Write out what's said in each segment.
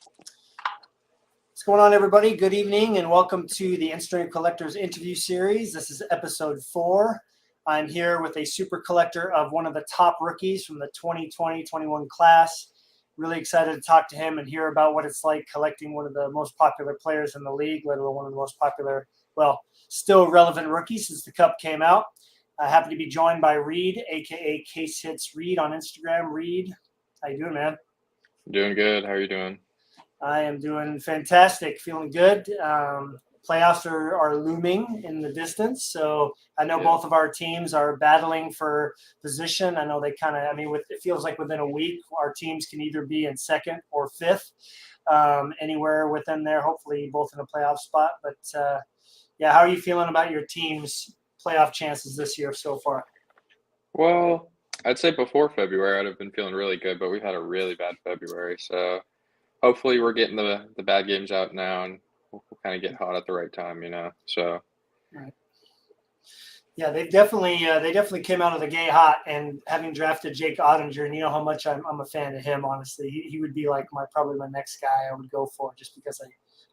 What's going on, everybody? Good evening and welcome to the Instagram Collectors interview series. This is episode 4. I'm here with a super collector of one of the top rookies from the 2020-21 class. Really excited to talk to him and hear about what it's like collecting one of the most popular players in the league, let alone one of the most popular, still relevant rookies since the Cup came out. I happen to be joined by Reid, a.k.a. Case Hits Reid on Instagram. Reid, how you doing, man? Doing good. How are you doing? I am doing fantastic, feeling good. Playoffs are looming in the distance, so I know both of our teams are battling for position. I know they it feels like within a week, our teams can either be in second or fifth, anywhere within there, hopefully both in a playoff spot. But, how are you feeling about your team's playoff chances this year so far? Well, I'd say before February, I'd have been feeling really good, but we've had a really bad February, so hopefully we're getting the bad games out now and we'll kind of get hot at the right time, so. Right. Yeah, they definitely came out of the gate hot, and having drafted Jake Ottinger, and you know how much I'm a fan of him, honestly. He would be like probably my next guy I would go for, just because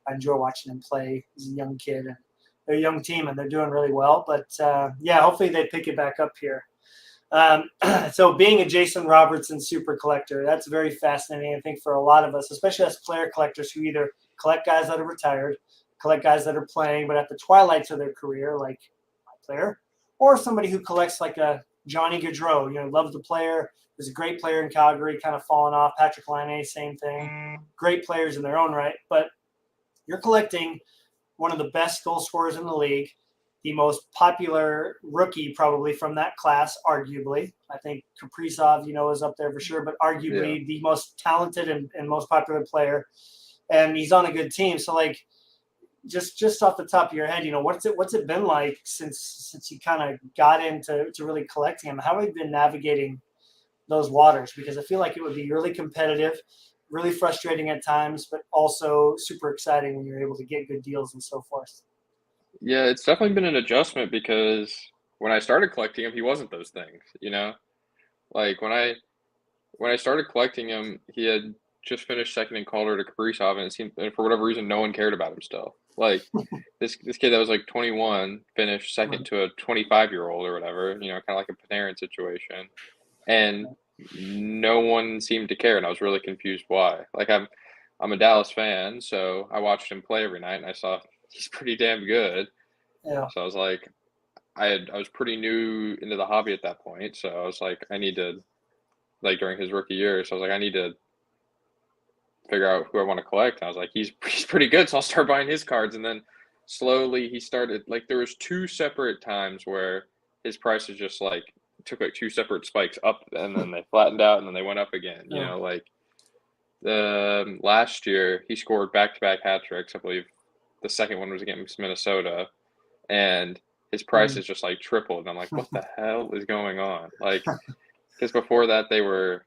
I enjoy watching him play. He's a young kid, and they're a young team, and they're doing really well. But, hopefully they pick it back up here. So being a Jason Robertson super collector, that's very fascinating, I think, for a lot of us, especially as player collectors who either collect guys that are retired, collect guys that are playing, but at the twilights of their career, like my player, or somebody who collects like a Johnny Gaudreau, loves the player, was a great player in Calgary, kind of fallen off. Patrick Laine, same thing. Great players in their own right, but you're collecting one of the best goal scorers in the league, the most popular rookie probably from that class, arguably. I think Kaprizov, is up there for sure, but arguably the most talented and most popular player. And he's on a good team. So, just off the top of your head, what's it been like since you kind of got into really collecting him? How have you been navigating those waters? Because I feel like it would be really competitive, really frustrating at times, but also super exciting when you're able to get good deals and so forth. Yeah, it's definitely been an adjustment because when I started collecting him, he wasn't those things, Like when I started collecting him, he had just finished second in Calder to Kaprizov, and it seemed, and for whatever reason, no one cared about him still. Like this kid that was like 21 finished second to a 25-year-old or whatever, kind of like a Panarin situation, and no one seemed to care, and I was really confused why. Like I'm a Dallas fan, so I watched him play every night, and I saw he's pretty damn good. Yeah. So I was like, I was pretty new into the hobby at that point, so I was like, I need to, like during his rookie year, so I was like, I need to figure out who I want to collect. And I was like, he's pretty good, so I'll start buying his cards. And then slowly he started, like there was 2 separate times where his prices just like took like 2 separate spikes up, and then they flattened out, and then they went up again. Like last year he scored back-to-back hat tricks. I believe the second one was against Minnesota, and his prices just like tripled. And I'm like, what the hell is going on? Like, because before that they were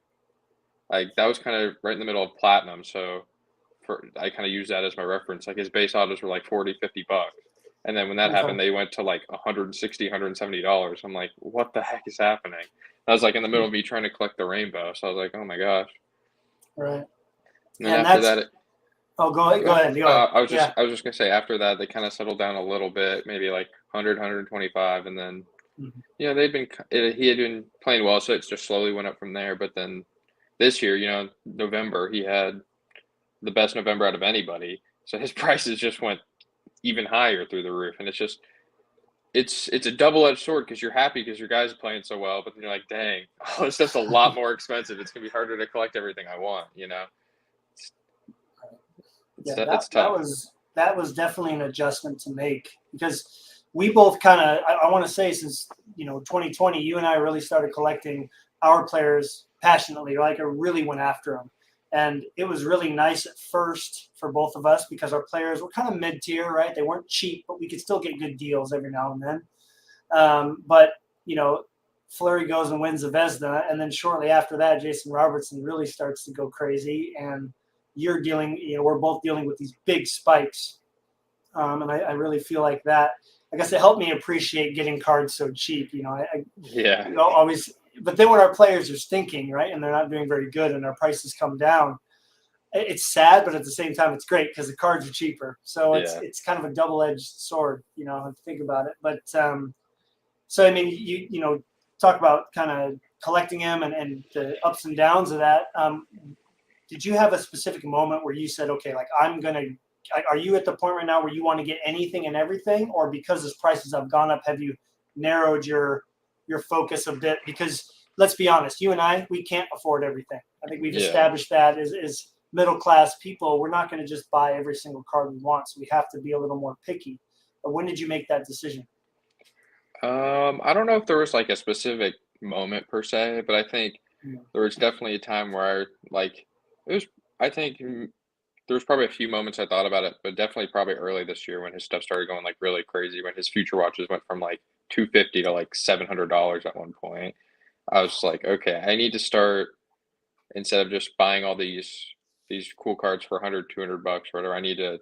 like, that was kind of right in the middle of platinum. So I kind of use that as my reference. Like his base autos were like $40, $50. And then when that happened, they went to like $160, $170. I'm like, what the heck is happening? I was like in the middle of me trying to collect the rainbow. So I was like, oh my gosh. Right. And then after that, go ahead. I was just gonna say, after that they kind of settled down a little bit, maybe like 100, 125, and then he had been playing well, so it just slowly went up from there. But then this year, November, he had the best November out of anybody, so his prices just went even higher through the roof. And it's a double-edged sword, because you're happy because your guy's playing so well, but then you're like, dang, it's just a lot more expensive. It's gonna be harder to collect everything I want. It's tough. That was definitely an adjustment to make, because we both kind of, I want to say, since 2020, you and I really started collecting our players passionately. Like, I really went after them, and it was really nice at first for both of us, because our players were kind of mid-tier, right? They weren't cheap, but we could still get good deals every now and then. But Fleury goes and wins the Vezina, and then shortly after that, Jason Robertson really starts to go crazy, and we're both dealing with these big spikes. And I really feel like that, I guess it helped me appreciate getting cards so cheap. Always, but then when our players are stinking, right, and they're not doing very good and our prices come down, it's sad, but at the same time, it's great because the cards are cheaper. So Yeah. it's kind of a double-edged sword, you know, if you think about it. But so I mean, you know, talk about kind of collecting them and the ups and downs of that. Did you have a specific moment where you said, okay, like I'm gonna? Are you at the point right now where you want to get anything and everything, or because as prices have gone up, have you narrowed your focus a bit? Because let's be honest, you and we can't afford everything. I think we've Yeah. established that as middle class people, we're not going to just buy every single card we want, so we have to be a little more picky. But when did you make that decision? I don't know if there was like a specific moment per se, but I think Yeah. there was definitely a time where like it was. I think there was probably a few moments I thought about it, but definitely probably early this year when his stuff started going like really crazy, when his future watches went from like 250 to like $700 at one point. I was like, okay, I need to start instead of just buying all these cool cards for 100, $200 or whatever. I need to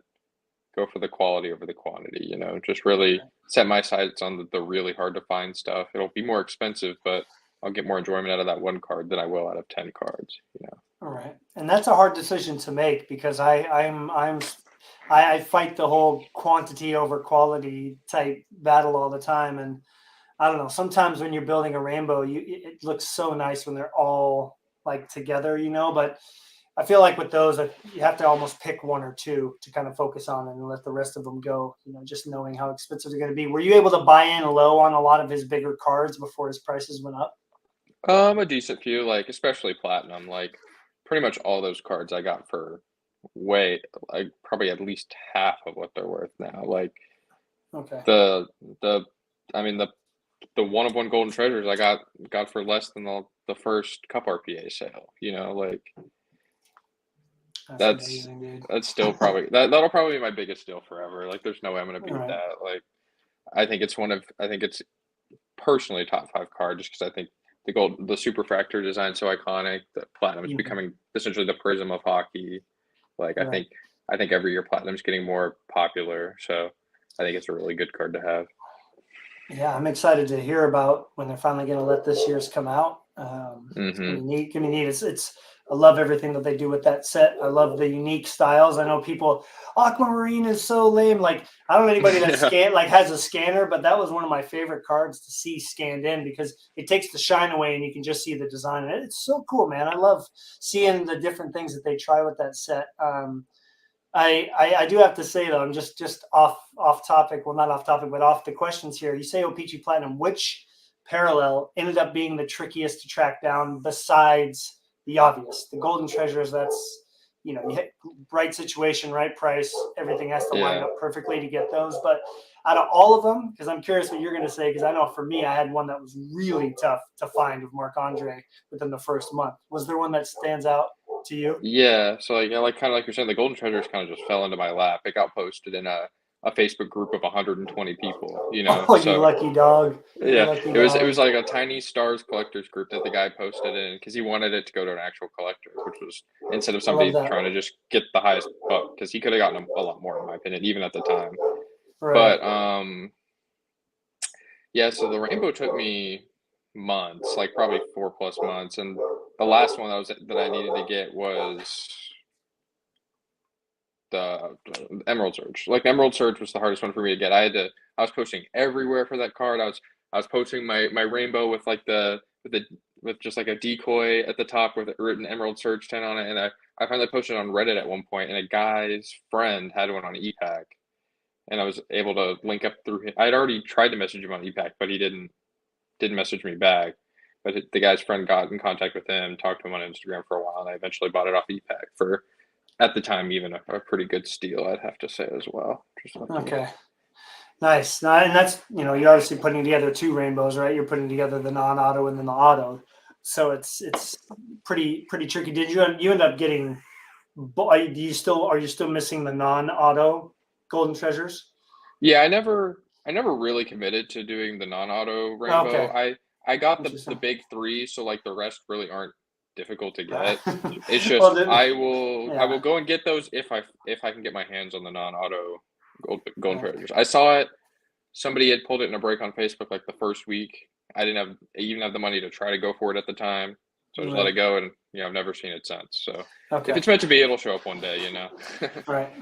go for the quality over the quantity, you know, just really set my sights on the really hard to find stuff. It'll be more expensive, but I'll get more enjoyment out of that one card than I will out of 10 cards, you know. All right, and that's a hard decision to make because I fight the whole quantity over quality type battle all the time, and I don't know. Sometimes when you're building a rainbow, it looks so nice when they're all like together, you know. But I feel like with those, you have to almost pick one or two to kind of focus on and let the rest of them go. You know, just knowing how expensive they're going to be. Were you able to buy in low on a lot of his bigger cards before his prices went up? A decent few, like especially platinum, like pretty much all those cards I got for way like probably at least half of what they're worth now. Like Okay, the the I mean the one of one golden treasures I got for less than the first cup RPA sale, you know, like that's that's amazing, dude. that's still probably that'll probably be my biggest deal forever. Like there's no way I'm gonna All beat right. that. Like I think it's personally top five card just because I think the superfractor design so iconic. The platinum is Mhm. becoming essentially the prism of hockey. Like Right. I think every year platinum's getting more popular. So I think it's a really good card to have. Yeah, I'm excited to hear about when they're finally going to let this year's come out. It's gonna Hmm. be neat. Gonna be neat. It's. I love everything that they do with that set. I love the unique styles. I know people. Aquamarine is so lame. Like I don't know anybody that Yeah. has a scanner, but that was one of my favorite cards to see scanned in because it takes the shine away and you can just see the design. And it's so cool, man. I love seeing the different things that they try with that set. I do have to say though, I'm just off topic. Well, not off topic, but off the questions here. You say OPG Platinum. Which parallel ended up being the trickiest to track down besides the obvious, the golden treasures? That's you hit right situation, right price. Everything has to line Yeah. up perfectly to get those. But out of all of them, because I'm curious what you're going to say, because I know for me, I had one that was really tough to find with Marc Andre within the first month. Was there one that stands out to you? Yeah, so like, like kind of like you're saying, the golden treasures kind of just fell into my lap. It got posted in a Facebook group of 120 people, you know. Oh, you So lucky dog. You yeah, lucky it dog. was like a tiny stars collectors group that the guy posted in because he wanted it to go to an actual collector, which was instead of I love somebody that. trying to just get the highest buck because he could have gotten a lot more in my opinion, even at the time. Right. But yeah, so the rainbow took me months, like probably 4 plus months, and the last one that I needed to get was the Emerald Surge. Like Emerald Surge was the hardest one for me to get. I was posting everywhere for that card. I was posting my rainbow with like with just like a decoy at the top with a written Emerald Surge 10 on it. And I finally posted on Reddit at one point and a guy's friend had one on EPAC and I was able to link up through him. I had already tried to message him on EPAC, but he didn't message me back. But the guy's friend got in contact with him, talked to him on Instagram for a while, and I eventually bought it off EPAC for at the time, even a pretty good steal, I'd have to say as well. Just looking. Okay. Nice. Now, and that's you're obviously putting together two rainbows, right? You're putting together the non-auto and then the auto. So it's pretty tricky. Did you end up getting? Are you still missing the non-auto golden treasures? Yeah, I never really committed to doing the non-auto rainbow. Okay. I got the Interesting. big three, so like the rest really aren't difficult to get. It's Well, just then, I yeah. will go and get those if I can get my hands on the non-auto golden Right. treasures. I saw it. Somebody had pulled it in a break on Facebook like the first week. I didn't even have the money to try to go for it at the time. So I just let it go, and I've never seen it since. So if Okay. it's meant to be, it'll show up one day. Right.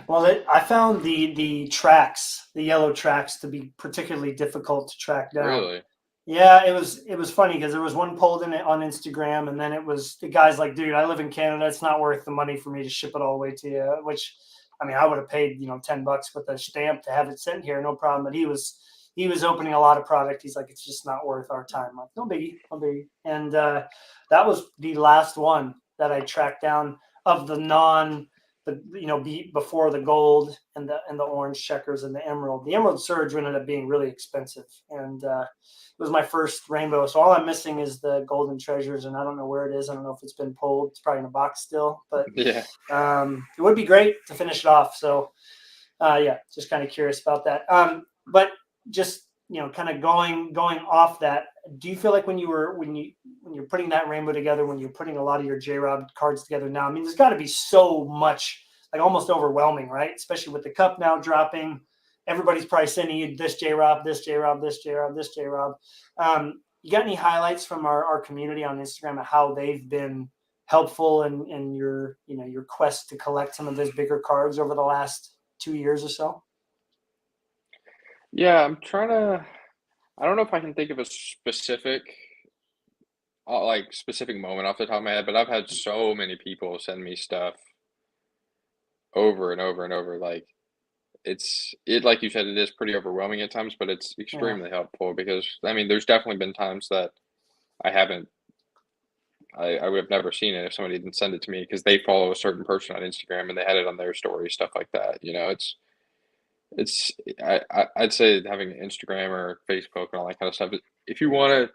Well, I found the tracks, the yellow tracks, to be particularly difficult to track down. Really? Yeah, it was funny because there was one pulled in it on Instagram, and then it was the guy's like, "Dude, I live in Canada. It's not worth the money for me to ship it all the way to you." Which, I mean, I would have paid $10 with a stamp to have it sent here, no problem. But he was opening a lot of product. He's like, "It's just not worth our time." I'm like, no biggie, no biggie. And that was the last one that I tracked down of the non. Before the gold and the orange checkers and the emerald. The emerald surge ended up being really expensive, and it was my first rainbow. So all I'm missing is the golden treasures, and I don't know where it is. I don't know if it's been pulled. It's probably in a box still, but Yeah. it would be great to finish it off. So yeah, just kind of curious about that. But just kind of going off that, do you feel like when you're putting that rainbow together, when you're putting a lot of your J-Rob cards together now, I mean, there's got to be so much, like almost overwhelming, right? Especially with the cup now dropping, everybody's probably sending you this J-Rob, this J-Rob, this J-Rob, this J-Rob. You got any highlights from our community on Instagram of how they've been helpful in your quest to collect some of those bigger cards over the last 2 years or so? Yeah, I'm trying to. I don't know if I can think of a specific moment off the top of my head, but I've had so many people send me stuff over and over and over. Like like you said, it is pretty overwhelming at times, but it's Yeah. extremely helpful because I mean, there's definitely been times that I haven't. I would have never seen it if somebody didn't send it to me because they follow a certain person on Instagram and they had it on their story, stuff like that. It's I'd say having Instagram or Facebook and all that kind of stuff. If you want to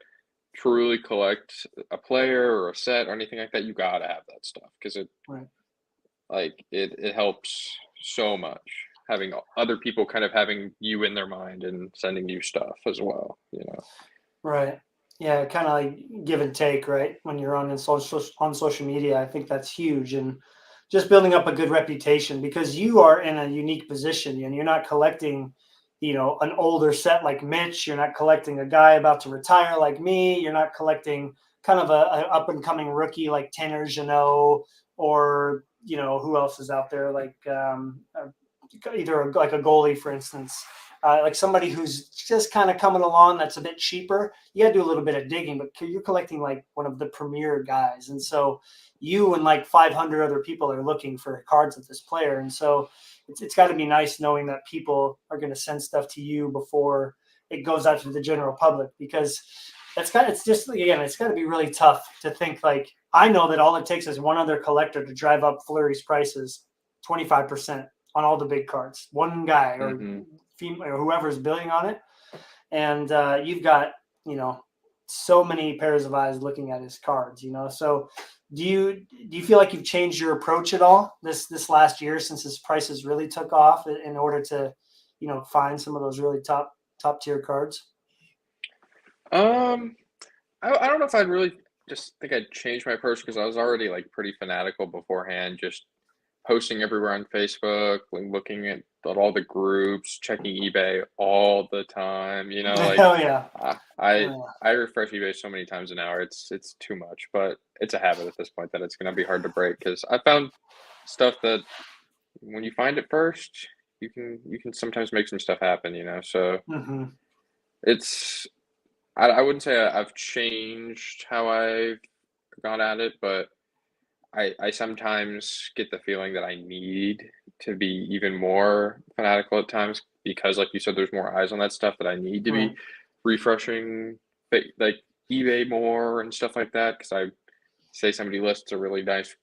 truly collect a player or a set or anything like that, you gotta have that stuff because Right. it helps so much having other people kind of having you in their mind and sending you stuff as well. Right. Yeah, kind of like give and take, right? When you're on social media, I think that's huge, and just building up a good reputation because you are in a unique position, and you're not collecting, an older set like Mitch. You're not collecting a guy about to retire like me. You're not collecting kind of a up and coming rookie like Tanner Jeannot, or who else is out there like either like a goalie, for instance. Like somebody who's just kind of coming along that's a bit cheaper, you got to do a little bit of digging, but you're collecting like one of the premier guys. And so you and like 500 other people are looking for cards of this player. And so it's got to be nice knowing that people are going to send stuff to you before it goes out to the general public, because it's just, again, it's got to be really tough to think like, I know that all it takes is one other collector to drive up Fleury's prices 25% on all the big cards. One guy or Hmm. female or whoever's bidding on it, and you've got so many pairs of eyes looking at his cards. So do you feel like you've changed your approach at all this last year since his prices really took off in order to find some of those really top tier cards? Um, I don't know if I'd really just think I'd change my approach because I was already like pretty fanatical beforehand, just posting everywhere on Facebook, like looking at all the groups, checking eBay all the time. Like Oh yeah. I I Oh, I refresh eBay so many times an hour. It's too much, but it's a habit at this point that it's gonna be hard to break because I found stuff that when you find it first, you can sometimes make some stuff happen. So yeah. Hmm. it's I wouldn't say I've changed how I've gone at it, but I sometimes get the feeling that I need to be even more fanatical at times because, like you said, there's more eyes on that stuff that I need to be Right. refreshing, like eBay more and stuff like that. Because I say somebody lists a really nice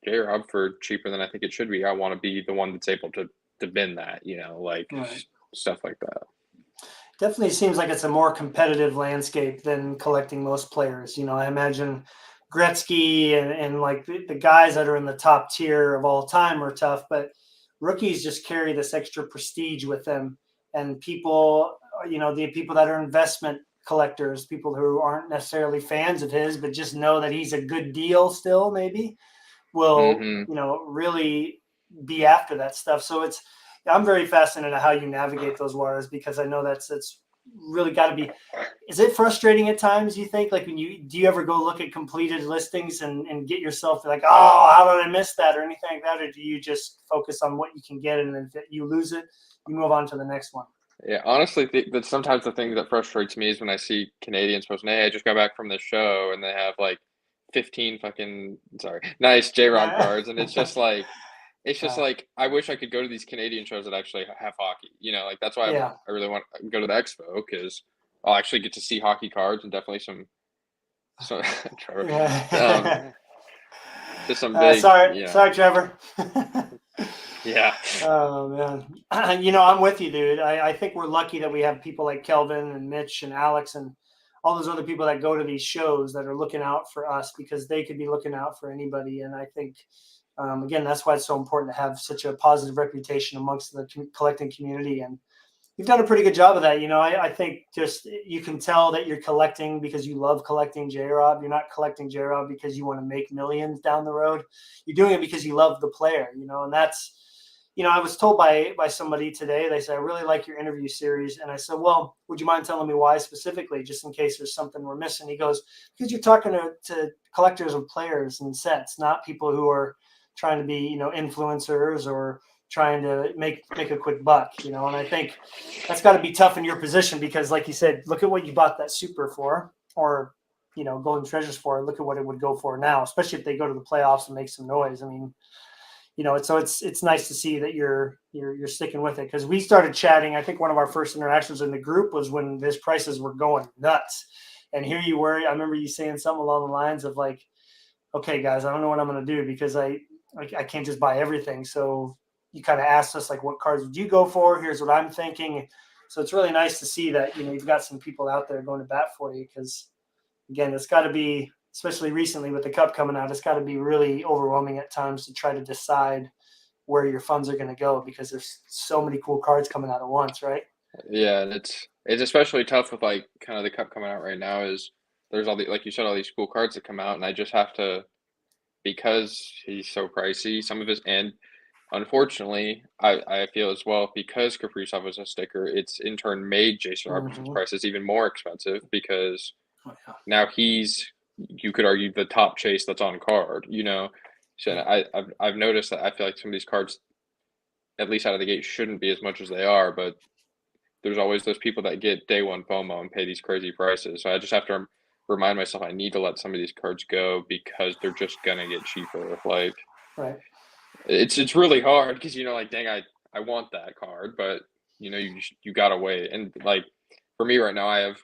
J-Rob for cheaper than I think it should be. I want to be the one that's able to bin that, like Right. stuff like that. Definitely seems like it's a more competitive landscape than collecting most players. I imagine Gretzky and like the guys that are in the top tier of all time are tough, but rookies just carry this extra prestige with them. And people, the people that are investment collectors, people who aren't necessarily fans of his, but just know that he's a good deal still, maybe will, Hmm. really be after that stuff. So I'm very fascinated at how you navigate those waters, because I know that's really got to be. Is it frustrating at times? You think like do you ever go look at completed listings and get yourself like, oh, how did I miss that or anything like that, or do you just focus on what you can get and if you lose it, you move on to the next one? Yeah, honestly, that sometimes the thing that frustrates me is when I see Canadians posting, "Hey, I just got back from this show," and they have like 15 fucking nice J-Rob cards, and it's just like I wish I could go to these Canadian shows that actually have hockey. You know, like that's why Yeah. I really want to go to the expo because I'll actually get to see hockey cards and definitely some Trevor, Yeah. just some big, Sorry, Trevor. yeah. Oh man, I'm with you, dude. I think we're lucky that we have people like Kelvin and Mitch and Alex and all those other people that go to these shows that are looking out for us because they could be looking out for anybody. And I think, again, that's why it's so important to have such a positive reputation amongst the collecting community. And you've done a pretty good job of that. I think just you can tell that you're collecting because you love collecting J-Rob. You're not collecting J-Rob because you want to make millions down the road. You're doing it because you love the player, and that's, I was told by somebody today, they said, I really like your interview series. And I said, well, would you mind telling me why specifically, just in case there's something we're missing? He goes, because you're talking to collectors of players and sets, not people who are trying to be, influencers or trying to make a quick buck, and I think that's got to be tough in your position because, like you said, look at what you bought that super for, or Golden Treasures for. Look at what it would go for now, especially if they go to the playoffs and make some noise. I mean, so it's nice to see that you're sticking with it because we started chatting. I think one of our first interactions in the group was when these prices were going nuts, and here you were. I remember you saying something along the lines of like, "Okay, guys, I don't know what I'm going to do because I can't just buy everything." So you kind of asked us like, what cards would you go for? Here's what I'm thinking. So it's really nice to see that, you've got some people out there going to bat for you. Cause again, it's gotta be, especially recently with the cup coming out, it's gotta be really overwhelming at times to try to decide where your funds are going to go because there's so many cool cards coming out at once. Right. Yeah, and it's especially tough with like kind of the cup coming out right now is there's all the like you said all these cool cards that come out and I just have to because he's so pricey some of his and unfortunately I feel as well because Kaprizov was a sticker it's in turn made Jason Robertson's prices even more expensive because now he's you could argue the top chase that's on card so I've noticed that I feel like some of these cards at least out of the gate shouldn't be as much as they are but there's always those people that get day one FOMO and pay these crazy prices. So I just have to remind myself I need to let some of these cards go because they're just gonna get cheaper. Like, right. It's really hard because like dang I want that card, but you gotta wait. And like for me right now, I have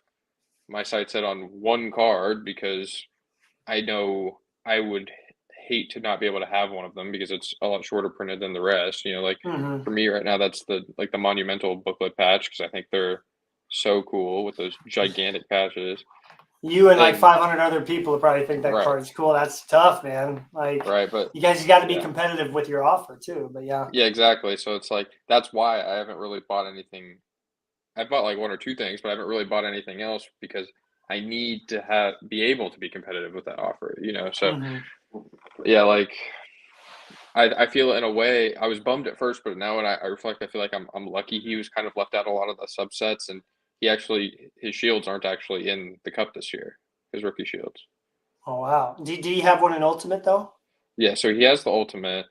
my sights set on one card because I know I would hate to not be able to have one of them because it's a lot shorter printed than the rest. Like for me right now, that's the monumental booklet patch because I think they're so cool with those gigantic patches. You and like 500 other people probably think that card's cool. That's tough, man. Like, but you guys got to be competitive with your offer too. But yeah, exactly. So it's like that's why I haven't really bought anything. I bought like one or two things, but I haven't really bought anything else because I need to be able to be competitive with that offer. So. Yeah, like I feel in a way I was bummed at first, but now when I reflect, I feel like I'm lucky he was kind of left out a lot of the subsets, and his shields aren't actually in the cup this year, his rookie shields. Oh wow! Do you have one in Ultimate though? Yeah, so he has the Ultimate.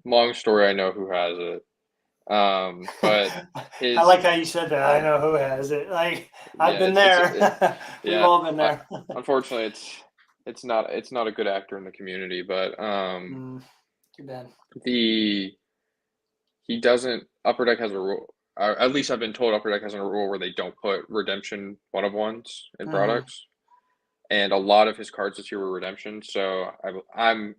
Long story, I know who has it. But I like how you said that. I know who has it. Like I've been there. We've all been there. Unfortunately, it's not a good actor in the community, but too bad. He doesn't. Upper Deck has a rule. At least I've been told Upper Deck has a rule where they don't put redemption one of ones in products, and a lot of his cards this year were redemption. So I'm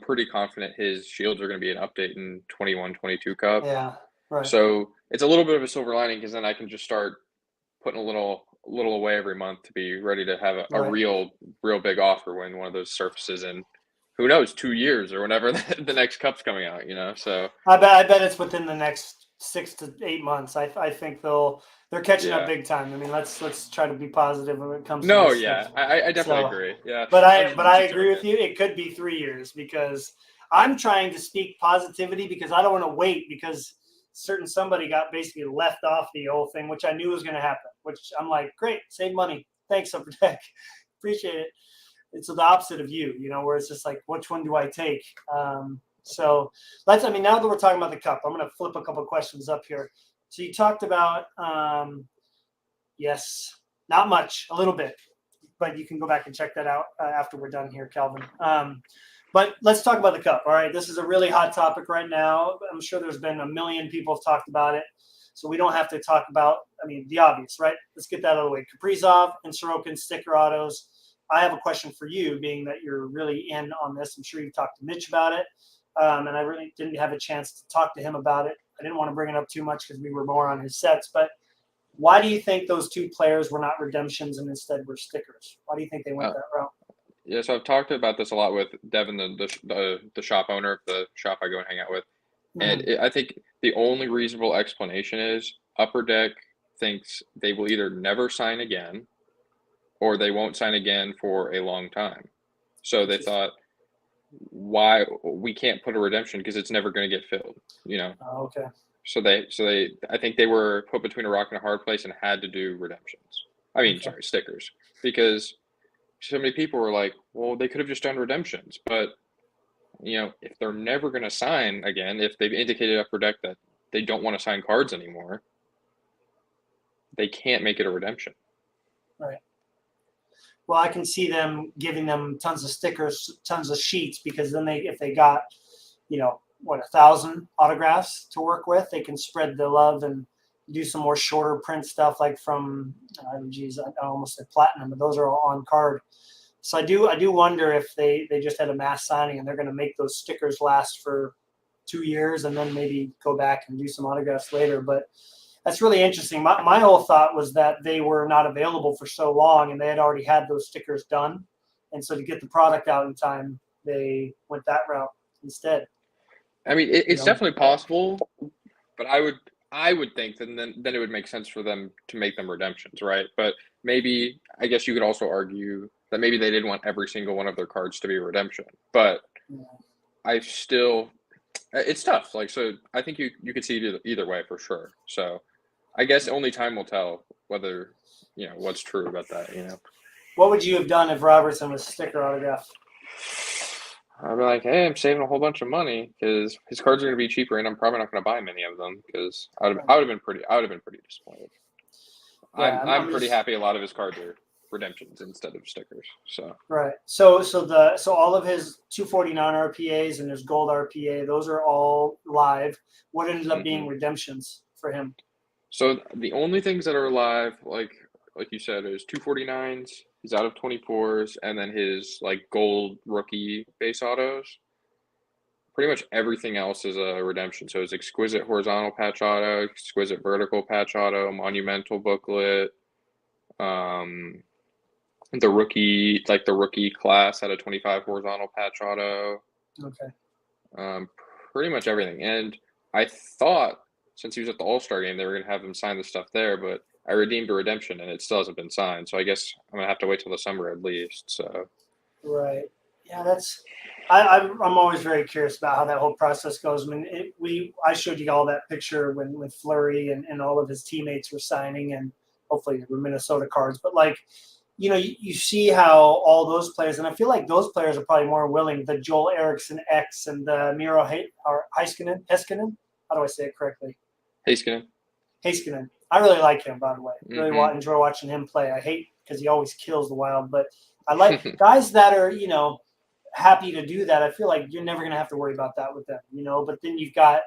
pretty confident his shields are going to be an update in 21-22 Cup. Yeah, right. So it's a little bit of a silver lining because then I can just start putting a little away every month to be ready to have a real big offer when one of those surfaces in who knows 2 years or whenever the next cup's coming out. So I bet it's within the next 6 to 8 months. I think they're catching up big time. I mean, let's try to be positive when it comes to this. I definitely agree. Yeah. But I agree with you. It could be 3 years because I'm trying to speak positivity because I don't want to wait because certain somebody got basically left off the whole thing, which I knew was going to happen. Which I'm like, great, save money. Thanks, Upper Deck. Appreciate it. It's the opposite of you, where it's just like, which one do I take? So now that we're talking about the cup, I'm going to flip a couple of questions up here. So you talked about, yes, not much, a little bit, but you can go back and check that out after we're done here, Calvin. But let's talk about the cup. All right, this is a really hot topic right now. I'm sure there's been a million people have talked about it. So we don't have to talk about, the obvious, right? Let's get that out of the way. Kaprizov and Sorokin sticker autos. I have a question for you, being that you're really in on this. I'm sure you've talked to Mitch about it. And I really didn't have a chance to talk to him about it. I didn't want to bring it up too much because we were more on his sets. But why do you think those two players were not redemptions and instead were stickers? Why do you think they went that route? Yeah, so I've talked about this a lot with Devin, the shop owner of the shop I go and hang out with. And I think the only reasonable explanation is Upper Deck thinks they will either never sign again or they won't sign again for a long time. So they thought, why we can't put a redemption because it's never going to get filled, Oh, okay. So I think they were put between a rock and a hard place and had to do redemptions. Stickers, because so many people were like, well, they could have just done redemptions, but if they're never going to sign again, if they've indicated Upper Deck that they don't want to sign cards anymore, they can't make it a redemption. Right. Well, I can see them giving them tons of stickers, tons of sheets, because then if they got, 1,000 autographs to work with, they can spread the love and do some more shorter print stuff, like from, I almost said platinum, but those are all on card. So I do wonder if they just had a mass signing and they're going to make those stickers last for 2 years and then maybe go back and do some autographs later. But that's really interesting. My whole thought was that they were not available for so long and they had already had those stickers done. And so to get the product out in time, they went that route instead. It's definitely possible, but I would think that then it would make sense for them to make them redemptions, right? But maybe, I guess you could also argue that maybe they didn't want every single one of their cards to be a redemption. But it's tough. So I think you could see it either way for sure. So I guess only time will tell whether, what's true about that, What would you have done if Robertson was sticker autographed? I'd be like, hey, I'm saving a whole bunch of money because his cards are going to be cheaper, and I'm probably not going to buy many of them because I would have been pretty disappointed. Yeah, I'm pretty happy. A lot of his cards are redemptions instead of stickers. So right. So all of his 249 RPAs and his gold RPA, those are all live. What ended up being redemptions for him? So the only things that are live, like you said, is 249s. He's out of 24s, and then his gold rookie base autos. Pretty much everything else is a redemption. So his exquisite horizontal patch auto, exquisite vertical patch auto, monumental booklet, the rookie class had a 25 horizontal patch auto. Okay. Pretty much everything. And I thought since he was at the All-Star game, they were going to have him sign the stuff there, but I redeemed a redemption and it still hasn't been signed. So I guess I'm going to have to wait till the summer at least. So. Right. Yeah, I'm always very curious about how that whole process goes. I showed you all that picture when Fleury and all of his teammates were signing, and hopefully they were Minnesota cards. But you see how all those players, and I feel like those players are probably more willing. The Joel Eriksson X and the Miro Heiskanen. How do I say it correctly? Heiskanen. I really like him, by the way. Really enjoy watching him play. I hate because he always kills the Wild, but I like guys that are, happy to do that. I feel like you're never going to have to worry about that with them, But then you've got,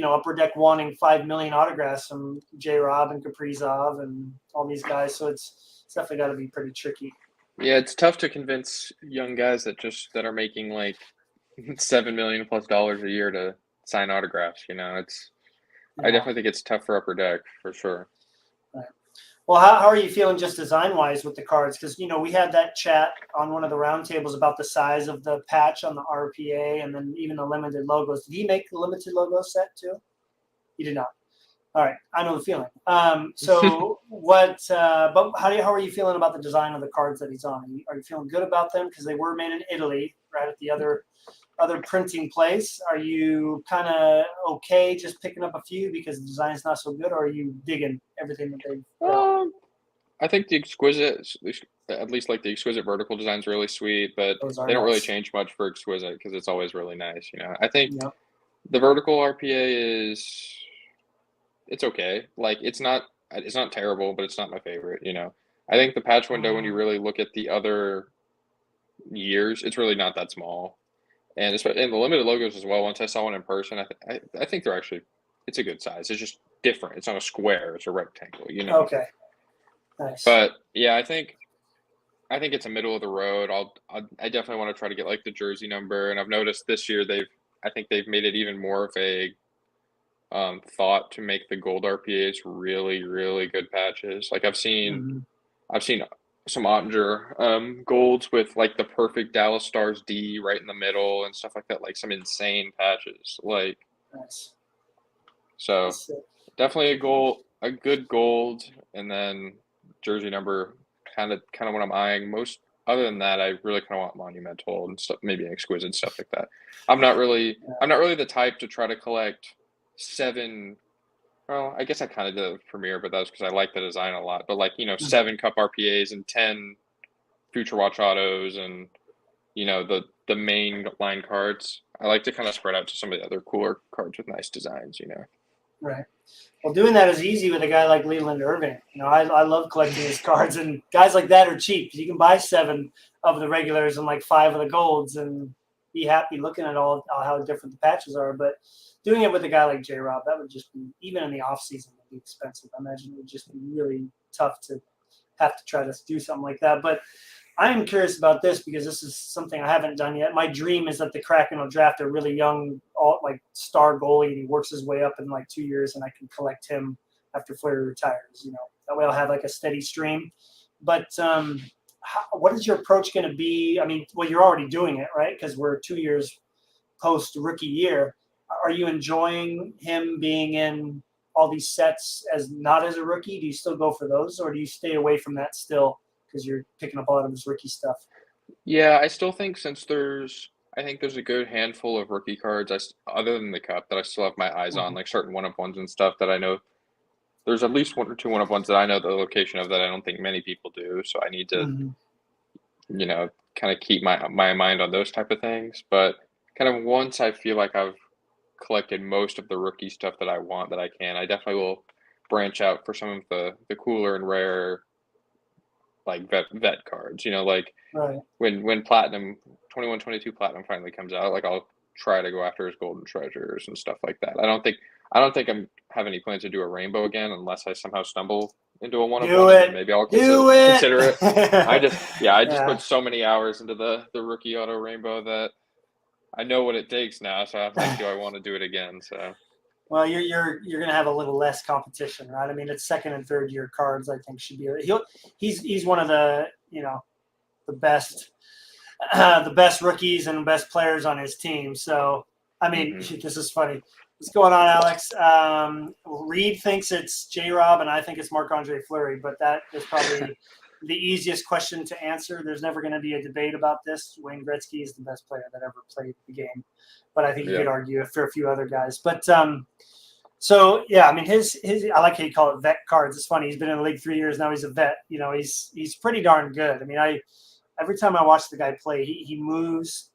Upper Deck wanting 5 million autographs from J-Rob and Kaprizov and all these guys. So it's definitely got to be pretty tricky. Yeah, it's tough to convince young guys that are making $7 million plus a year to sign autographs. I definitely think it's tough for Upper Deck for sure. Right. Well, how are you feeling just design-wise with the cards? Because, we had that chat on one of the roundtables about the size of the patch on the RPA and then even the limited logos. Did he make the limited logo set too? He did not. All right. I know the feeling. So but how are you feeling about the design of the cards that he's on? Are you feeling good about them? Because they were made in Italy, right at the other other printing place? Are you kind of okay just picking up a few because the design's not so good, or are you digging everything that they've put out? I think the exquisite, at least like the exquisite vertical design's really sweet, but Those are they don't really nice. change much for exquisite because it's always really nice. I think Yep. the vertical RPA it's okay. Like it's not terrible, but it's not my favorite. I think the patch window when you really look at the other years, it's really not that small. And the limited logos as well. Once I saw one in person, I think they're actually it's a good size. It's just different. It's not a square. It's a rectangle. Okay. Nice. But yeah, I think it's a middle of the road. I definitely want to try to get like the jersey number, and I've noticed this year I think they've made it even more of a thought to make the gold RPAs really really good patches. Like Hmm. I've seen some Ottinger golds with like the perfect Dallas Stars D right in the middle and stuff like that, like some insane patches. Like Nice. so, That's it. definitely a good gold, and then jersey number, kind of what I'm eyeing. Most other than that, I really kind of want monumental and stuff, maybe exquisite stuff like that. I'm not really the type to try to collect seven. Well, I guess I kind of did it Premiere, but that was because I like the design a lot. But like Mhm. 7 Cup RPAs and 10 Future Watch autos, and the main line cards. I like to kind of spread out to some of the other cooler cards with nice designs. Right. Well, doing that is easy with a guy like Leland Irving. I love collecting his cards, and guys like that are cheap. You can buy 7 of the regulars and like 5 of the golds, and be happy looking at all how different the patches are. But doing it with a guy like J. Rob, that would just be, even in the off season, would be expensive. I imagine it would just be really tough to have to try to do something like that. But I am curious about this because this is something I haven't done yet. My dream is that the Kraken will draft a really young, like star goalie, and he works his way up in like 2 years, and I can collect him after Fleury retires. That way I'll have like a steady stream. But what is your approach going to be? I mean, well, you're already doing it, right? Because we're 2 years post rookie year. Are you enjoying him being in all these sets as not as a rookie? Do you still go for those, or do you stay away from that still because you're picking up a lot of his rookie stuff? Yeah, I still think I think there's a good handful of rookie cards, other than the cup, that I still have my eyes on, Mhm. like certain one of ones and stuff that I know. There's at least one or two one of ones that I know the location of that I don't think many people do. So I need to, Mhm. kind of keep my mind on those type of things. But kind of once I feel like I've collected most of the rookie stuff that I want that I can, I definitely will branch out for some of the cooler and rare like vet cards. Like Right. when Platinum 21, 22 Platinum finally comes out, like I'll try to go after his golden treasures and stuff like that. I don't think I'm have any plans to do a rainbow again unless I somehow stumble into a one of Do one, and then it. maybe I'll Do it. consider it. I just Yeah. put so many hours into the rookie auto rainbow that I know what it takes now. So I'm like, do I want to do it again? So Well, you're going to have a little less competition, right? I mean, it's second and third year cards. I think should be he's one of the the best the best rookies and best players on his team. So I mean, hmm this is funny. What's going on, Alex? Reid thinks it's J. Rob, and I think it's Marc Andre Fleury. But that is probably the easiest question to answer. There's never going to be a debate about this. Wayne Gretzky is the best player that ever played the game, but I think you yeah. could argue for a few other guys. But so yeah, I mean his I like how you call it vet cards. It's funny. He's been in the league 3 years now. He's a vet. He's pretty darn good. I mean, every time I watch the guy play, he moves.